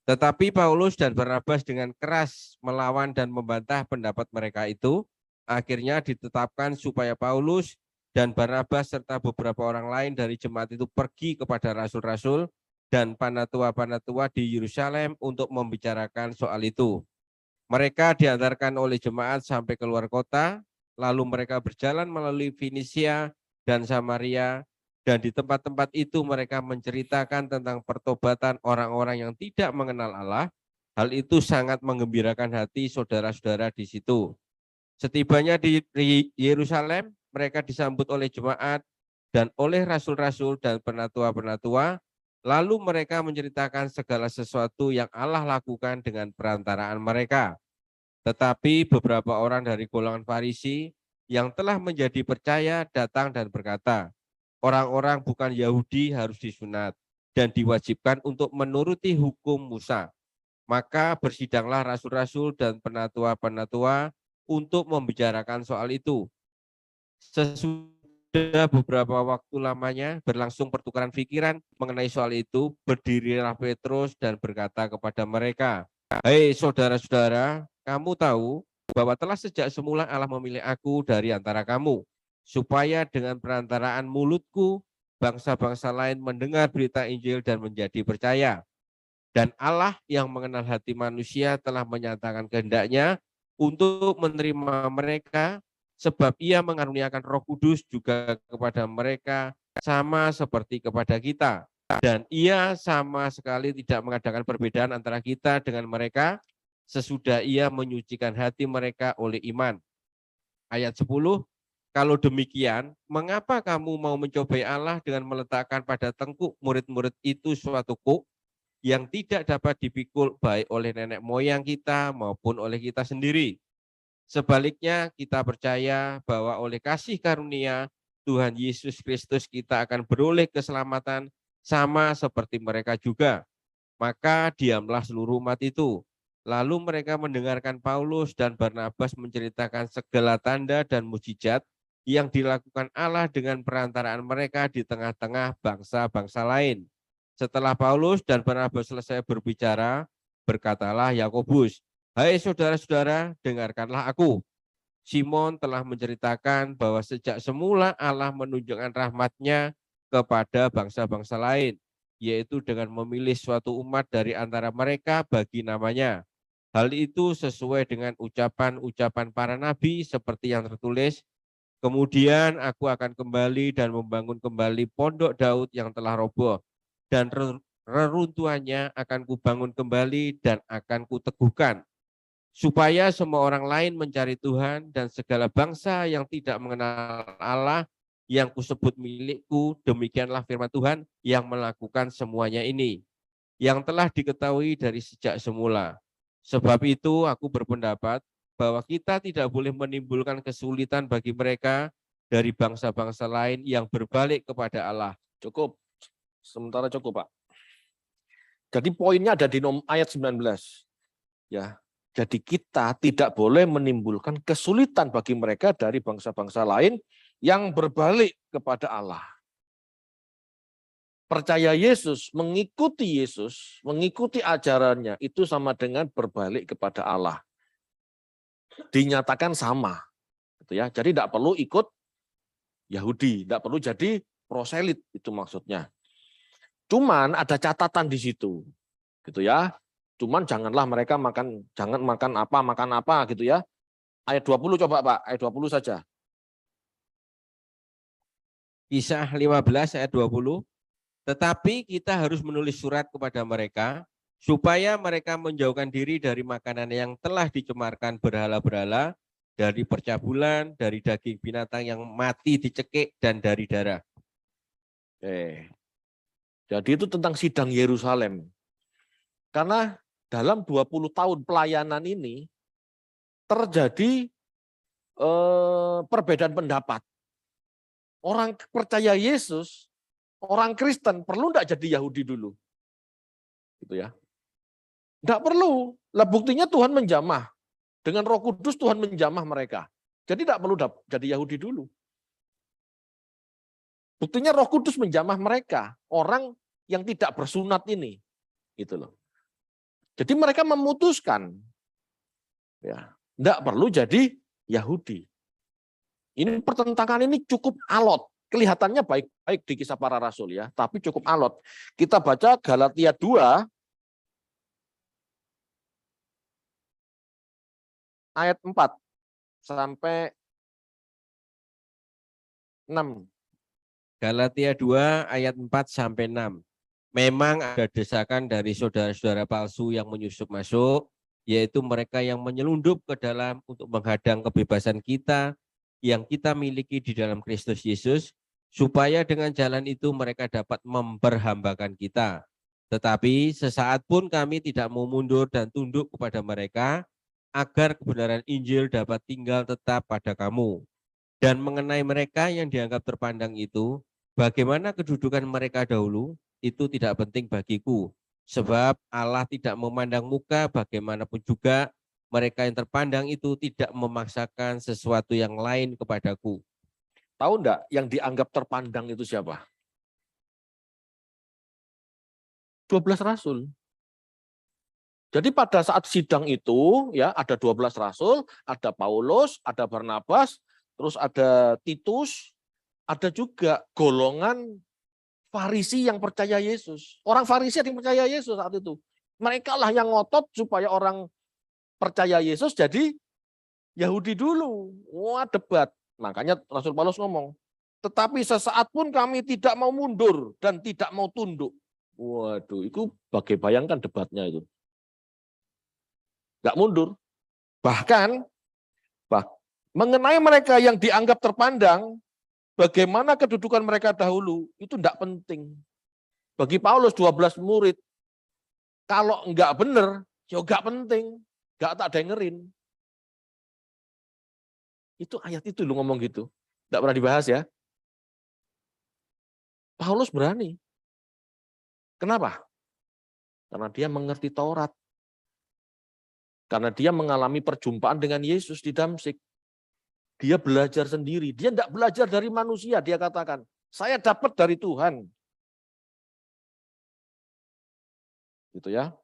Tetapi Paulus dan Barnabas dengan keras melawan dan membantah pendapat mereka itu, akhirnya ditetapkan supaya Paulus dan Barnabas serta beberapa orang lain dari jemaat itu pergi kepada rasul-rasul dan panatua-panatua di Yerusalem untuk membicarakan soal itu. Mereka diantarkan oleh jemaat sampai keluar kota, lalu mereka berjalan melalui Finisia dan Samaria, dan di tempat-tempat itu mereka menceritakan tentang pertobatan orang-orang yang tidak mengenal Allah. Hal itu sangat menggembirakan hati saudara-saudara di situ. Setibanya di Yerusalem, mereka disambut oleh jemaat dan oleh rasul-rasul dan penatua-penatua. Lalu mereka menceritakan segala sesuatu yang Allah lakukan dengan perantaraan mereka. Tetapi beberapa orang dari golongan Farisi yang telah menjadi percaya datang dan berkata, orang-orang bukan Yahudi harus disunat dan diwajibkan untuk menuruti hukum Musa. Maka bersidanglah rasul-rasul dan penatua-penatua untuk membicarakan soal itu. Sesudah beberapa waktu lamanya berlangsung pertukaran pikiran mengenai soal itu, berdirilah Petrus dan berkata kepada mereka, "Hei saudara-saudara, kamu tahu bahwa telah sejak semula Allah memilih aku dari antara kamu, supaya dengan perantaraan mulutku bangsa-bangsa lain mendengar berita Injil dan menjadi percaya. Dan Allah yang mengenal hati manusia telah menyatakan kehendaknya untuk menerima mereka, sebab Ia mengaruniakan Roh Kudus juga kepada mereka sama seperti kepada kita. Dan Ia sama sekali tidak mengadakan perbedaan antara kita dengan mereka, sesudah Ia menyucikan hati mereka oleh iman." Ayat 10, kalau demikian, mengapa kamu mau mencobai Allah dengan meletakkan pada tengkuk murid-murid itu suatu kuk yang tidak dapat dipikul baik oleh nenek moyang kita maupun oleh kita sendiri? Sebaliknya, kita percaya bahwa oleh kasih karunia Tuhan Yesus Kristus kita akan beroleh keselamatan sama seperti mereka juga. Maka diamlah seluruh umat itu. Lalu mereka mendengarkan Paulus dan Barnabas menceritakan segala tanda dan mujizat yang dilakukan Allah dengan perantaraan mereka di tengah-tengah bangsa-bangsa lain. Setelah Paulus dan Barnabas selesai berbicara, berkatalah Yakobus, "Hai saudara-saudara, dengarkanlah aku. Simon telah menceritakan bahwa sejak semula Allah menunjukkan rahmat-Nya kepada bangsa-bangsa lain, yaitu dengan memilih suatu umat dari antara mereka bagi namanya. Hal itu sesuai dengan ucapan-ucapan para nabi seperti yang tertulis, kemudian aku akan kembali dan membangun kembali pondok Daud yang telah roboh, dan reruntuhannya akan kubangun kembali dan akan kuteguhkan, supaya semua orang lain mencari Tuhan dan segala bangsa yang tidak mengenal Allah yang kusebut milikku, demikianlah firman Tuhan yang melakukan semuanya ini, yang telah diketahui dari sejak semula. Sebab itu aku berpendapat bahwa kita tidak boleh menimbulkan kesulitan bagi mereka dari bangsa-bangsa lain yang berbalik kepada Allah. Cukup. Sementara cukup, Pak. Jadi poinnya ada di ayat 19. Ya. Jadi kita tidak boleh menimbulkan kesulitan bagi mereka dari bangsa-bangsa lain yang berbalik kepada Allah. Percaya Yesus, mengikuti ajarannya, itu sama dengan berbalik kepada Allah. Dinyatakan sama. Gitu ya. Jadi tidak perlu ikut Yahudi, tidak perlu jadi proselit, itu maksudnya. Cuman ada catatan di situ. Gitu ya. Cuman jangan makan apa gitu ya. Ayat 20 coba Pak, ayat 20 saja. Kisah 15 ayat 20. Tetapi kita harus menulis surat kepada mereka supaya mereka menjauhkan diri dari makanan yang telah dicemarkan berhala-berhala, dari percabulan, dari daging binatang yang mati dicekik, dan dari darah. Jadi itu tentang sidang Yerusalem. Karena dalam 20 tahun pelayanan ini terjadi perbedaan pendapat. Orang percaya Yesus, orang Kristen perlu enggak jadi Yahudi dulu? Gitu ya. Enggak perlu. Lah buktinya Tuhan menjamah. Dengan Roh Kudus Tuhan menjamah mereka. Jadi enggak perlu jadi Yahudi dulu. Buktinya Roh Kudus menjamah mereka, orang yang tidak bersunat ini. Gitu loh. Jadi mereka memutuskan ya, enggak perlu jadi Yahudi. Ini pertentangan ini cukup alot. Kelihatannya baik-baik di Kisah Para Rasul ya, tapi cukup alot. Kita baca Galatia 2 ayat 4 sampai 6. Galatia 2 ayat 4 sampai 6. Memang ada desakan dari saudara-saudara palsu yang menyusup masuk, yaitu mereka yang menyelundup ke dalam untuk menghadang kebebasan kita yang kita miliki di dalam Kristus Yesus, supaya dengan jalan itu mereka dapat memperhambakan kita. Tetapi sesaat pun kami tidak mau mundur dan tunduk kepada mereka, agar kebenaran Injil dapat tinggal tetap pada kamu. Dan mengenai mereka yang dianggap terpandang itu, bagaimana kedudukan mereka dahulu, itu tidak penting bagiku. Sebab Allah tidak memandang muka, bagaimanapun juga mereka yang terpandang itu tidak memaksakan sesuatu yang lain kepadaku. Tahu enggak yang dianggap terpandang itu siapa? 12 rasul. Jadi pada saat sidang itu ya ada 12 rasul, ada Paulus, ada Barnabas, terus ada Titus, ada juga golongan Farisi yang percaya Yesus. Orang Farisi yang percaya Yesus saat itu. Mereka lah yang ngotot supaya orang percaya Yesus jadi Yahudi dulu. Wah, debat. Makanya Rasul Paulus ngomong, tetapi sesaat pun kami tidak mau mundur dan tidak mau tunduk. Waduh, itu bayangkan debatnya itu. Nggak mundur. Bahkan mengenai mereka yang dianggap terpandang, bagaimana kedudukan mereka dahulu, itu enggak penting. Bagi Paulus 12 murid, kalau enggak benar, ya enggak penting. Enggak tak dengerin. Itu ayat itu lu ngomong gitu. Enggak pernah dibahas ya. Paulus berani. Kenapa? Karena dia mengerti Taurat. Karena dia mengalami perjumpaan dengan Yesus di Damsyik. Dia belajar sendiri. Dia enggak belajar dari manusia, dia katakan. Saya dapat dari Tuhan. Gitu ya.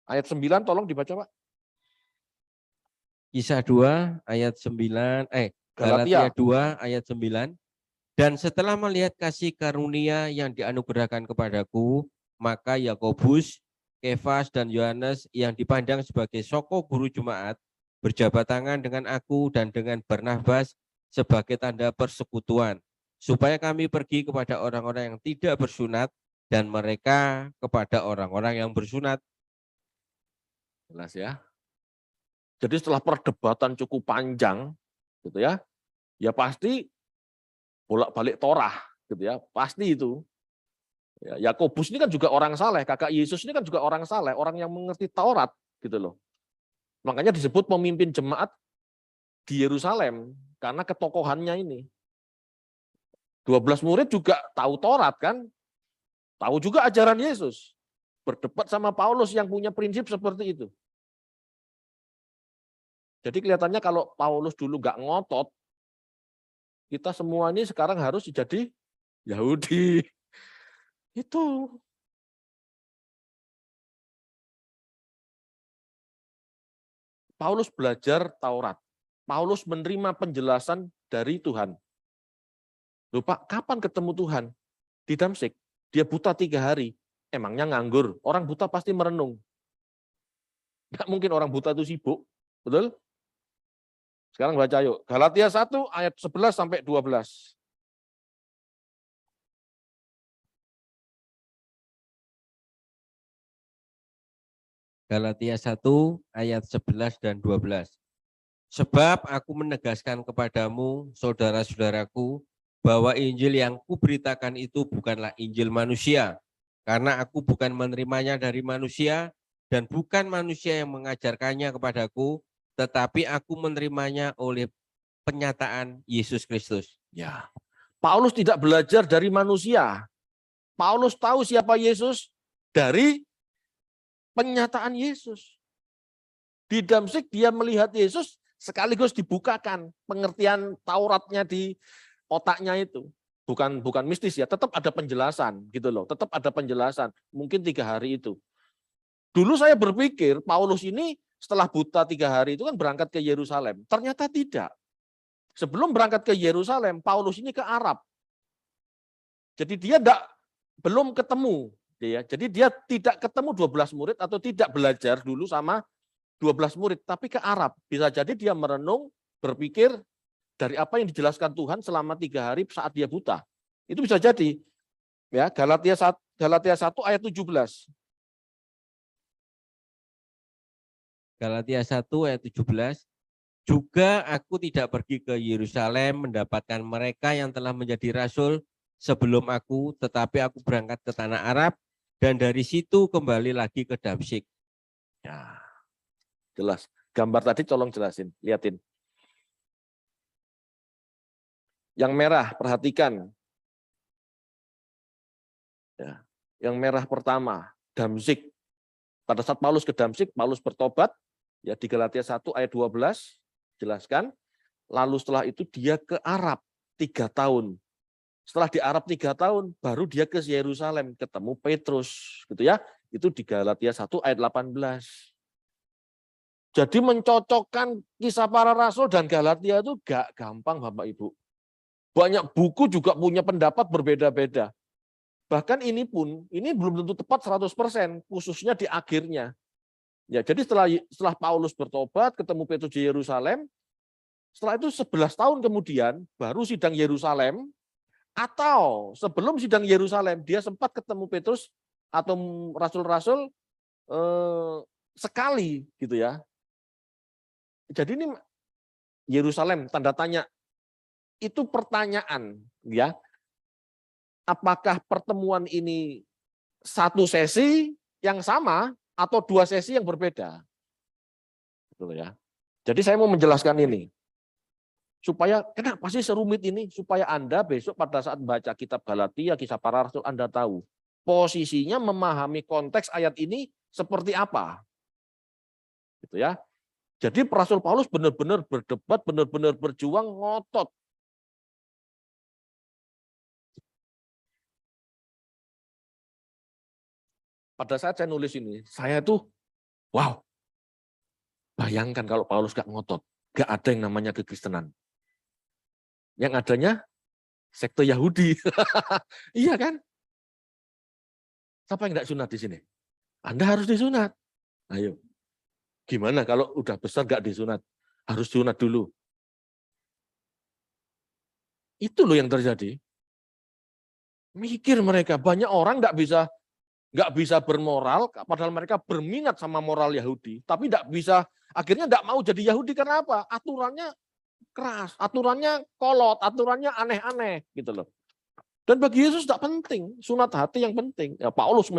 Ayat 9 tolong dibaca, Pak. Kisah 2 ayat 9, Galatia Galatia. 2 ayat 9. Dan setelah melihat kasih karunia yang dianugerahkan kepadaku, maka Yakobus, Kefas, dan Yohanes yang dipandang sebagai soko guru jemaat berjabat tangan dengan aku dan dengan Barnabas sebagai tanda persekutuan, supaya kami pergi kepada orang-orang yang tidak bersunat dan mereka kepada orang-orang yang bersunat. Jelas ya. Jadi setelah perdebatan cukup panjang, gitu ya, ya pasti bolak-balik Torah, gitu ya, pasti itu. Ya, Yakobus ini kan juga orang saleh, kakak Yesus ini kan juga orang saleh, orang yang mengerti Taurat, gitu loh. Makanya disebut pemimpin jemaat di Yerusalem karena ketokohannya ini. 12 murid juga tahu Taurat kan, tahu juga ajaran Yesus. Berdebat sama Paulus yang punya prinsip seperti itu. Jadi kelihatannya kalau Paulus dulu nggak ngotot, kita semua ini sekarang harus jadi Yahudi. Itu. Paulus belajar Taurat. Paulus menerima penjelasan dari Tuhan. Loh Pak, kapan ketemu Tuhan? Di Damsik. Dia buta 3 hari. Emangnya nganggur. Orang buta pasti merenung. Nggak mungkin orang buta itu sibuk. Betul? Sekarang baca yuk. Galatia 1 ayat 11 sampai 12. Galatia 1 ayat 11 dan 12. Sebab aku menegaskan kepadamu, saudara-saudaraku, bahwa Injil yang kuberitakan itu bukanlah Injil manusia, karena aku bukan menerimanya dari manusia, dan bukan manusia yang mengajarkannya kepadaku, tetapi aku menerimanya oleh penyataan Yesus Kristus. Ya. Paulus tidak belajar dari manusia. Paulus tahu siapa Yesus dari penyataan Yesus. Di Damsik dia melihat Yesus sekaligus dibukakan pengertian Tauratnya di otaknya itu. Bukan mistis ya, tetap ada penjelasan gitu loh, tetap ada penjelasan. Mungkin 3 hari itu. Dulu saya berpikir Paulus ini setelah buta 3 hari itu kan berangkat ke Yerusalem. Ternyata tidak. Sebelum berangkat ke Yerusalem, Paulus ini ke Arab. Jadi dia belum ketemu. Ya. Jadi dia tidak ketemu 12 murid atau tidak belajar dulu sama 12 murid, tapi ke Arab. Bisa jadi dia merenung, berpikir dari apa yang dijelaskan Tuhan selama 3 hari saat dia buta. Itu bisa jadi. Ya, Galatia 1 ayat 17. Galatia 1 ayat 17. Juga aku tidak pergi ke Yerusalem mendapatkan mereka yang telah menjadi rasul sebelum aku, tetapi aku berangkat ke tanah Arab dan dari situ kembali lagi ke Damsik. Ya, jelas. Gambar tadi tolong jelasin, liatin. Yang merah, perhatikan. Ya. Yang merah pertama, Damsik. Pada saat Paulus ke Damsik, Paulus bertobat, ya di Galatia 1 ayat 12, jelaskan. Lalu setelah itu dia ke Arab 3 tahun. Setelah di Arab 3 tahun, baru dia ke Yerusalem, ketemu Petrus, gitu ya. Itu di Galatia 1 ayat 18. Jadi mencocokkan kisah para rasul dan Galatia itu gak gampang Bapak Ibu. Banyak buku juga punya pendapat berbeda-beda. Bahkan ini belum tentu tepat 100%, khususnya di akhirnya. Ya, jadi setelah Paulus bertobat, ketemu Petrus di Yerusalem, setelah itu 11 tahun kemudian baru sidang Yerusalem, atau sebelum sidang Yerusalem dia sempat ketemu Petrus atau rasul-rasul sekali gitu ya. Jadi ini Yerusalem tanda tanya, itu pertanyaan ya. Apakah pertemuan ini satu sesi yang sama atau 2 sesi yang berbeda? Gitu ya. Jadi saya mau menjelaskan ini. Supaya kenapa sih serumit ini? Supaya Anda besok pada saat baca kitab Galatia, kisah para rasul, Anda tahu posisinya memahami konteks ayat ini seperti apa. Gitu ya. Jadi Rasul Paulus benar-benar berdebat, benar-benar berjuang, ngotot. Pada saat saya nulis ini, saya tuh Wow, bayangkan kalau Paulus gak ngotot, gak ada yang namanya kekristenan. Yang adanya sekte Yahudi. Iya kan? Siapa yang gak sunat di sini? Anda harus disunat. Ayo. Gimana kalau udah besar gak disunat? Harus sunat dulu. Itu loh yang terjadi. Mikir mereka, banyak orang nggak bisa bermoral, padahal mereka berminat sama moral Yahudi, tapi nggak bisa, akhirnya nggak mau jadi Yahudi karena apa? Aturannya keras, aturannya kolot, aturannya aneh-aneh gitu loh. Dan bagi Yesus tidak penting, sunat hati yang penting. Ya, Paulus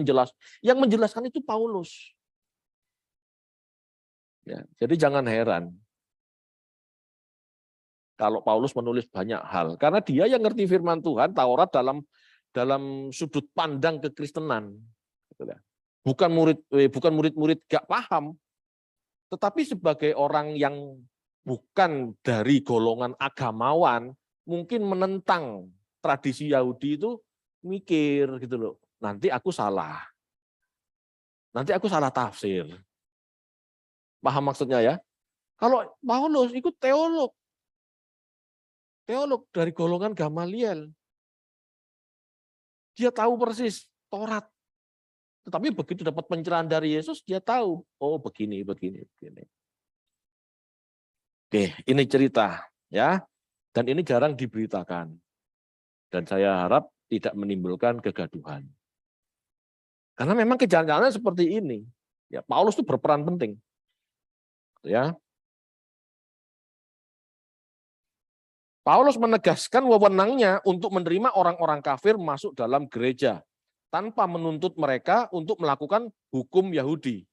yang menjelaskan itu Paulus. Ya, jadi jangan heran kalau Paulus menulis banyak hal, karena dia yang ngerti firman Tuhan, Taurat dalam sudut pandang kekristenan. Bukan murid-murid gak paham, tetapi sebagai orang yang bukan dari golongan agamawan, mungkin menentang tradisi Yahudi itu mikir gitu loh, nanti aku salah tafsir. Paham maksudnya ya? Kalau Paulus ikut teolog dari golongan Gamaliel. Dia tahu persis Taurat. Tetapi begitu dapat pencerahan dari Yesus, dia tahu, oh begini. Oke, ini cerita ya. Dan ini jarang diberitakan. Dan saya harap tidak menimbulkan kegaduhan. Karena memang kejadiannya seperti ini. Ya, Paulus itu berperan penting. Ya. Paulus menegaskan wewenangnya untuk menerima orang-orang kafir masuk dalam gereja tanpa menuntut mereka untuk melakukan hukum Yahudi.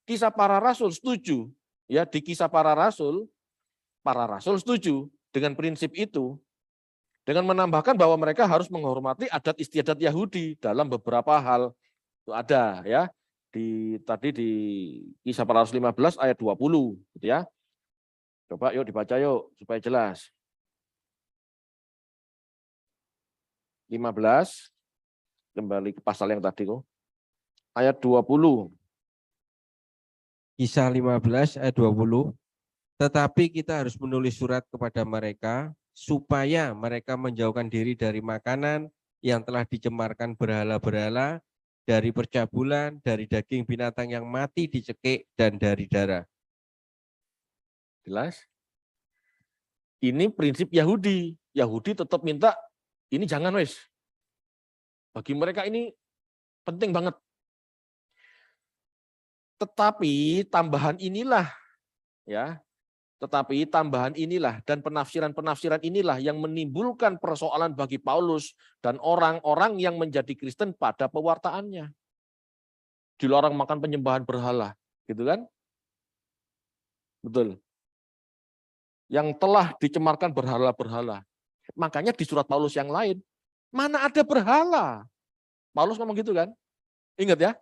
Kisah para Rasul setuju, ya di Kisah para Rasul setuju dengan prinsip itu, dengan menambahkan bahwa mereka harus menghormati adat istiadat Yahudi dalam beberapa hal. Itu ada ya tadi di Kisah para Rasul 15 ayat 20, gitu ya. Coba yuk dibaca yuk supaya jelas. 15, kembali ke pasal yang tadi kok. Ayat 20. Kisah 15 ayat 20. Tetapi kita harus menulis surat kepada mereka supaya mereka menjauhkan diri dari makanan yang telah dicemarkan berhala-berhala, dari percabulan, dari daging binatang yang mati dicekik, dan dari darah. Jelas? Ini prinsip Yahudi. Yahudi tetap minta ini jangan wes. Bagi mereka ini penting banget. Tetapi tambahan inilah ya. Tetapi tambahan inilah dan penafsiran-penafsiran inilah yang menimbulkan persoalan bagi Paulus dan orang-orang yang menjadi Kristen pada pewartaannya. Dilarang makan penyembahan berhala, gitu kan? Betul. Yang telah dicemarkan berhala-berhala. Makanya di surat Paulus yang lain, mana ada berhala? Paulus ngomong gitu kan? Ingat ya?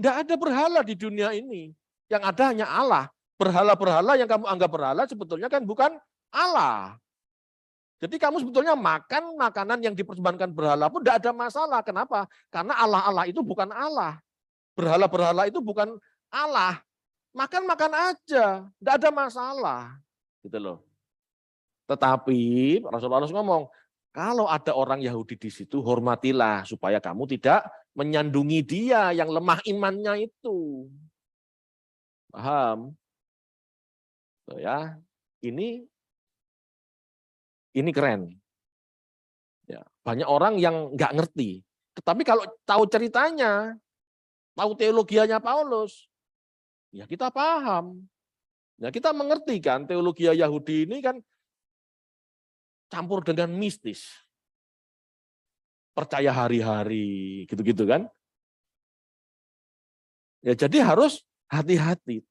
Tidak ada berhala di dunia ini. Yang ada hanya Allah. Berhala-berhala yang kamu anggap berhala sebetulnya kan bukan Allah. Jadi kamu sebetulnya makan makanan yang dipersembahkan berhala pun tidak ada masalah. Kenapa? Karena Allah-Allah itu bukan Allah. Berhala-berhala itu bukan Allah. Makan-makan aja, tidak ada masalah. Gitu loh. Tetapi Rasul Paulus ngomong, kalau ada orang Yahudi di situ, hormatilah supaya kamu tidak menyandungi dia yang lemah imannya itu. Paham? Tuh ya, ini keren. Ya, banyak orang yang nggak ngerti. Tetapi kalau tahu ceritanya, tahu teologianya Paulus, ya kita paham. Ya kita mengerti kan teologi Yahudi ini kan campur dengan mistis. Percaya hari-hari, gitu-gitu kan. Ya jadi harus hati-hati.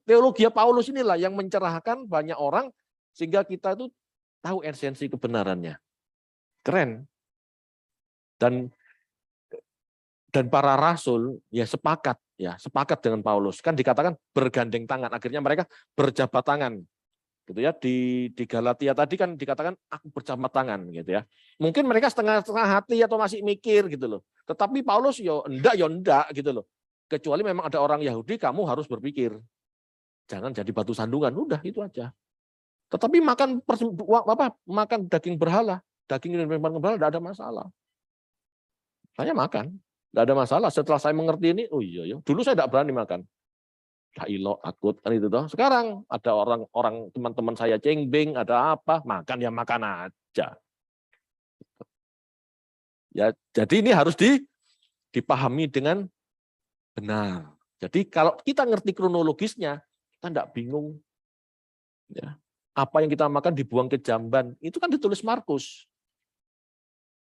Teologi Paulus inilah yang mencerahkan banyak orang sehingga kita itu tahu esensi kebenarannya. Keren. Dan para rasul ya sepakat dengan Paulus. Kan dikatakan bergandeng tangan, akhirnya mereka berjabat tangan. Gitu ya, di Galatia tadi kan dikatakan aku berjabat tangan gitu ya. Mungkin mereka setengah hati atau masih mikir gitu loh. Tetapi Paulus yo enggak gitu loh. Kecuali memang ada orang Yahudi, kamu harus berpikir. Jangan jadi batu sandungan, udah itu aja. Tetapi makan daging berhala, daging dan berhala tidak ada masalah. Saya makan, tidak ada masalah. Setelah saya mengerti ini, oh iya, dulu saya tidak berani makan. Ilo takut kan itu toh. Sekarang ada orang teman-teman saya cengbeng, ada apa, makan ya makan aja. Ya, jadi ini harus dipahami dengan benar. Jadi kalau kita ngerti kronologisnya, kita tidak bingung. Ya. Apa yang kita makan dibuang ke jamban, itu kan ditulis Markus.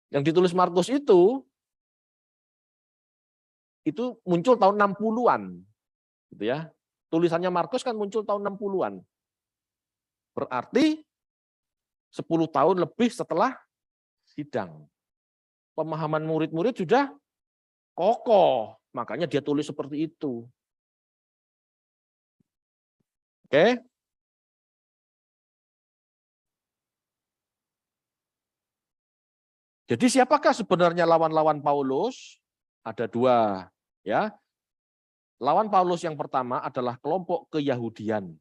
Yang ditulis Markus itu muncul tahun 60-an. Gitu ya. Tulisannya Markus kan muncul tahun 60-an. Berarti 10 tahun lebih setelah sidang. Pemahaman murid-murid sudah kokoh, makanya dia tulis seperti itu. Oke? Jadi siapakah sebenarnya lawan-lawan Paulus? Ada dua, ya. Lawan Paulus yang pertama adalah kelompok keyahudian.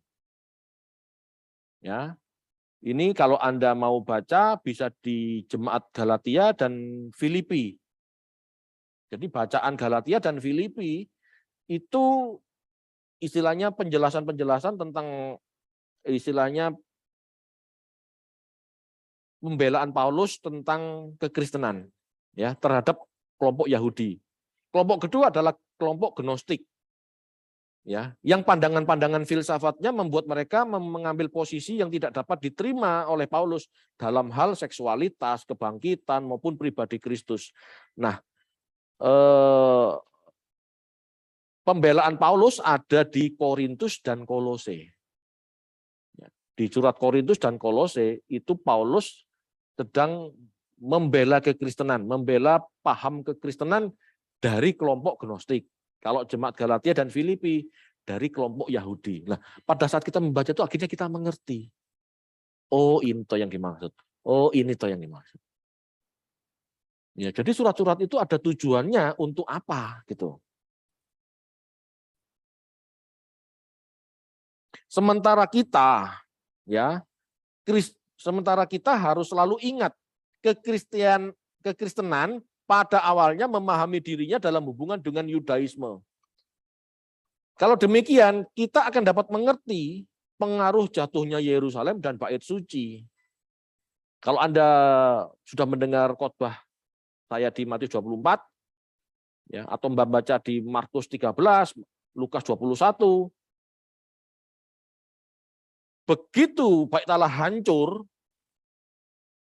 Ya. Ini kalau Anda mau baca bisa di Jemaat Galatia dan Filipi. Jadi bacaan Galatia dan Filipi itu istilahnya penjelasan-penjelasan tentang istilahnya pembelaan Paulus tentang kekristenan ya terhadap kelompok Yahudi. Kelompok kedua adalah kelompok Gnostik. Ya, yang pandangan-pandangan filsafatnya membuat mereka mengambil posisi yang tidak dapat diterima oleh Paulus dalam hal seksualitas, kebangkitan maupun pribadi Kristus. Nah, pembelaan Paulus ada di Korintus dan Kolose. Di surat Korintus dan Kolose itu Paulus sedang membela kekristenan, membela paham kekristenan dari kelompok Gnostik. Kalau Jemaat Galatia dan Filipi dari kelompok Yahudi. Nah, pada saat kita membaca itu akhirnya kita mengerti. Oh, ini toh yang dimaksud. Oh, ini toh yang dimaksud. Ya, jadi surat-surat itu ada tujuannya untuk apa gitu. Sementara kita harus selalu ingat kekristenan pada awalnya memahami dirinya dalam hubungan dengan Yudaisme. Kalau demikian, kita akan dapat mengerti pengaruh jatuhnya Yerusalem dan bait suci. Kalau Anda sudah mendengar khotbah saya di Matius 24, ya, atau membaca di Markus 13, Lukas 21, begitu bait Allah hancur,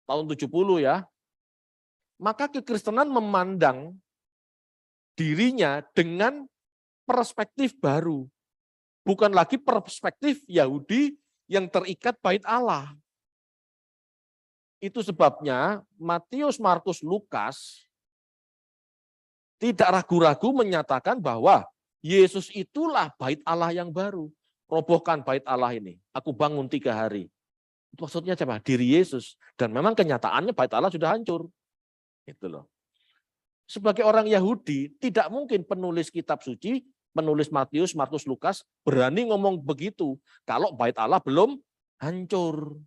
tahun 70 ya, maka kekristenan memandang dirinya dengan perspektif baru. Bukan lagi perspektif Yahudi yang terikat bait Allah. Itu sebabnya Matius, Markus, Lukas tidak ragu-ragu menyatakan bahwa Yesus itulah bait Allah yang baru. Robohkan bait Allah ini. Aku bangun 3 hari. Itu maksudnya siapa? Diri Yesus. Dan memang kenyataannya bait Allah sudah hancur. Itu loh. Sebagai orang Yahudi, tidak mungkin penulis kitab suci, penulis Matius, Markus, Lukas berani ngomong begitu kalau bait Allah belum hancur.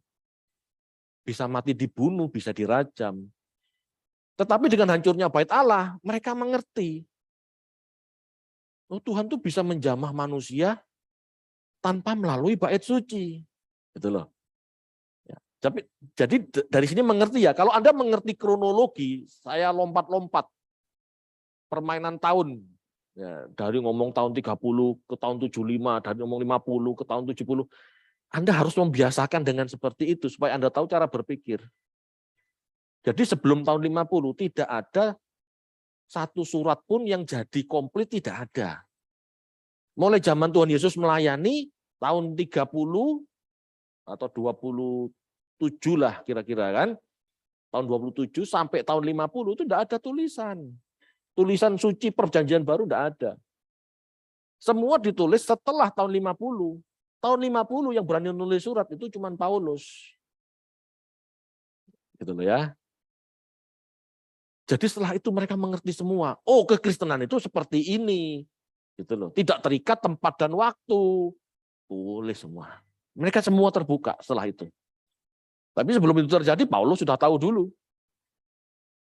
Bisa mati dibunuh, bisa dirajam. Tetapi dengan hancurnya bait Allah, mereka mengerti. Oh, Tuhan tuh bisa menjamah manusia tanpa melalui bait suci. Gitu loh. Jadi dari sini mengerti ya, kalau Anda mengerti kronologi, saya lompat-lompat permainan tahun. Ya, dari ngomong tahun 30 ke tahun 75, dari ngomong 50 ke tahun 70. Anda harus membiasakan dengan seperti itu supaya Anda tahu cara berpikir. Jadi sebelum tahun 50 tidak ada satu surat pun yang jadi komplit, tidak ada. Mulai zaman Tuhan Yesus melayani tahun 30 atau 27 lah kira-kira kan. Tahun 27 sampai tahun 50 itu tidak ada tulisan. Tulisan suci perjanjian baru tidak ada. Semua ditulis setelah tahun 50. Tahun 50 yang berani menulis surat itu cuma Paulus. Gitu loh ya. Jadi setelah itu mereka mengerti semua. Oh, kekristenan itu seperti ini. Gitu loh. Tidak terikat tempat dan waktu. Boleh semua. Mereka semua terbuka setelah itu. Tapi sebelum itu terjadi, Paulus sudah tahu dulu.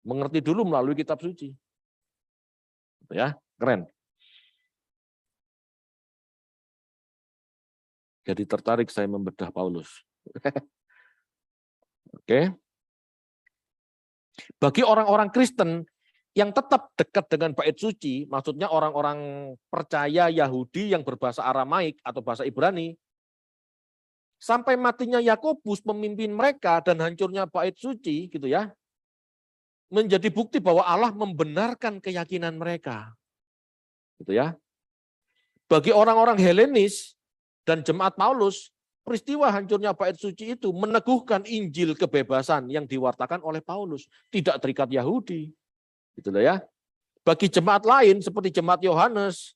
Mengerti dulu melalui kitab suci. Ya, keren. Jadi tertarik saya membedah Paulus. Oke. Bagi orang-orang Kristen yang tetap dekat dengan bait suci, maksudnya orang-orang percaya Yahudi yang berbahasa Aramaik atau bahasa Ibrani, sampai matinya Yakobus pemimpin mereka dan hancurnya bait suci, gitu ya, menjadi bukti bahwa Allah membenarkan keyakinan mereka. Gitu ya. Bagi orang-orang Helenis dan jemaat Paulus, peristiwa hancurnya bait suci itu meneguhkan Injil kebebasan yang diwartakan oleh Paulus, tidak terikat Yahudi. Gitu ya. Bagi jemaat lain seperti jemaat Yohanes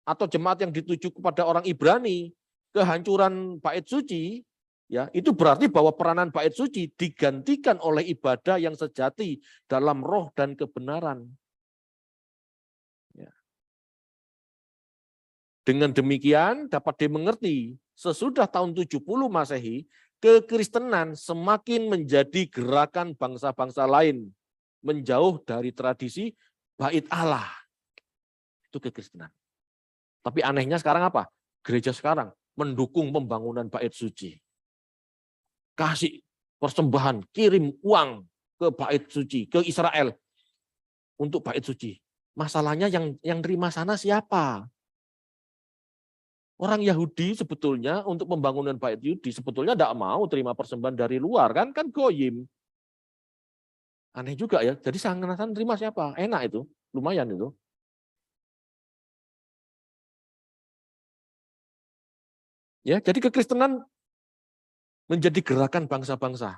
atau jemaat yang dituju kepada orang Ibrani, kehancuran bait suci ya, itu berarti bahwa peranan bait suci digantikan oleh ibadah yang sejati dalam roh dan kebenaran. Ya. Dengan demikian dapat dimengerti sesudah tahun 70 Masehi, kekristenan semakin menjadi gerakan bangsa-bangsa lain menjauh dari tradisi bait Allah. Itu kekristenan. Tapi anehnya sekarang apa? Gereja sekarang mendukung pembangunan bait suci. Kasih persembahan, kirim uang ke bait suci, ke Israel untuk bait suci. Masalahnya yang terima sana siapa? Orang Yahudi sebetulnya untuk pembangunan bait Yahudi sebetulnya tidak mau terima persembahan dari luar, kan goyim. Aneh juga ya. Jadi sana terima siapa? Enak itu, lumayan itu. Ya, jadi kekristenan menjadi gerakan bangsa-bangsa,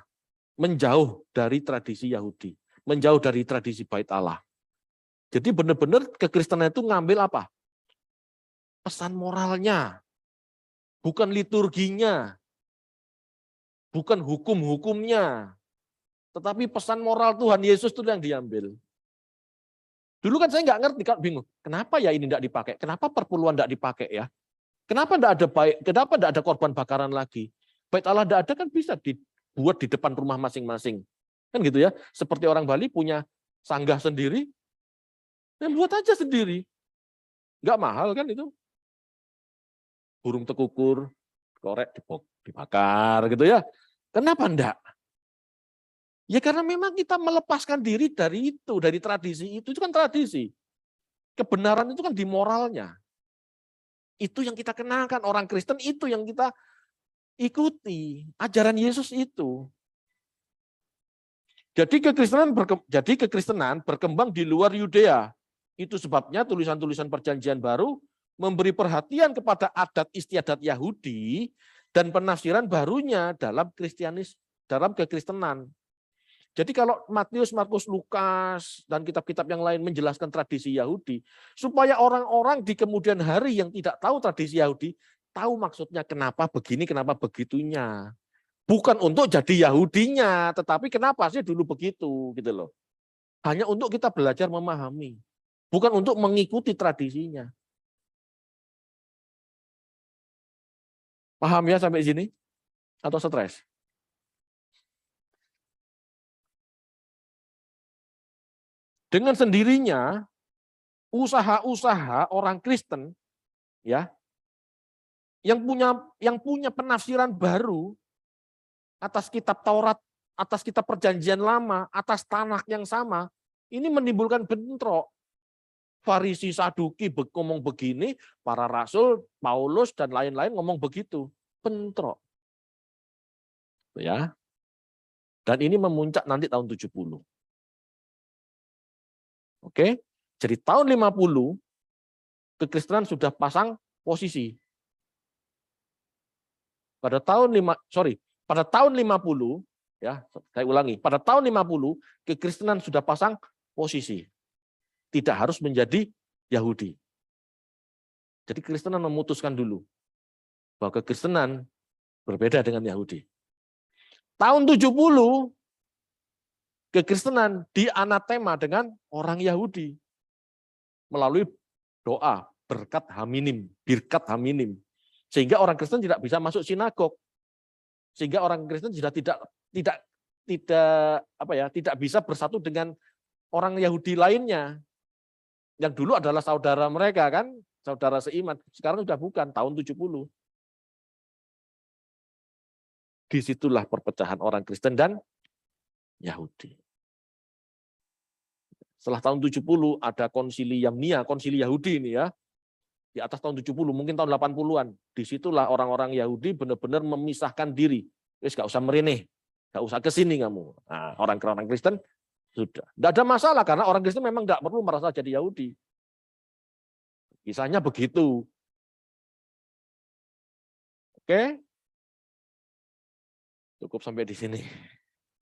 menjauh dari tradisi Yahudi, menjauh dari tradisi bait Allah. Jadi benar-benar kekristenan itu ngambil apa? Pesan moralnya, bukan liturginya, bukan hukum-hukumnya, tetapi pesan moral Tuhan Yesus itu yang diambil. Dulu kan saya nggak ngerti, kan bingung. Kenapa ya ini tidak dipakai? Kenapa perpuluhan tidak dipakai ya? Kenapa tidak ada baik? Kenapa tidak ada korban bakaran lagi? Bait Allah tidak ada kan bisa dibuat di depan rumah masing-masing. Kan gitu ya. Seperti orang Bali punya sanggah sendiri, dan buat aja sendiri. Nggak mahal kan itu. Burung tekukur, korek dibakar gitu ya. Kenapa enggak? Ya karena memang kita melepaskan diri dari itu, dari tradisi itu kan tradisi. Kebenaran itu kan di moralnya. Itu yang kita kenalkan, orang Kristen itu yang kita ikuti, ajaran Yesus itu. Jadi kekristenan berkembang di luar Yudea. Itu sebabnya tulisan-tulisan perjanjian baru memberi perhatian kepada adat istiadat Yahudi dan penafsiran barunya dalam kekristenan. Jadi kalau Matius, Markus, Lukas, dan kitab-kitab yang lain menjelaskan tradisi Yahudi, supaya orang-orang di kemudian hari yang tidak tahu tradisi Yahudi, tahu maksudnya kenapa begini, kenapa begitunya. Bukan untuk jadi Yahudinya, tetapi kenapa sih dulu begitu, gitu loh. Hanya untuk kita belajar memahami, bukan untuk mengikuti tradisinya. Paham ya sampai sini? Atau stres? Dengan sendirinya, usaha-usaha orang Kristen ya yang punya penafsiran baru atas kitab Taurat, atas kitab Perjanjian Lama, atas tanakh yang sama, ini menimbulkan bentrok. Farisi, Saduki ngomong begini, para rasul, Paulus dan lain-lain ngomong begitu, bentrok. Ya. Dan ini memuncak nanti tahun 70. Oke. Jadi tahun 50 kekristenan sudah pasang posisi. Pada tahun 50 ya, saya ulangi, pada tahun 50 kekristenan sudah pasang posisi. Tidak harus menjadi Yahudi. Jadi kekristenan memutuskan dulu bahwa kekristenan berbeda dengan Yahudi. Tahun 70 kekristenan dianatema dengan orang Yahudi melalui doa, berkat haminim, birkat haminim. Sehingga orang Kristen tidak bisa masuk sinagog. Sehingga orang Kristen sudah tidak bisa bersatu dengan orang Yahudi lainnya. Yang dulu adalah saudara mereka kan, saudara seiman. Sekarang sudah bukan, tahun 70. Disitulah perpecahan orang Kristen dan Yahudi. Setelah tahun 70 ada konsili Yamnia, konsili Yahudi ini ya. Di atas tahun 70, mungkin tahun 80-an. Disitulah orang-orang Yahudi benar-benar memisahkan diri. Wis gak usah mereneh, gak usah kesini kamu. Nah, orang Kristen sudah. Tidak ada masalah karena orang Kristen memang gak perlu merasa jadi Yahudi. Kisahnya begitu. Oke? Cukup sampai di sini.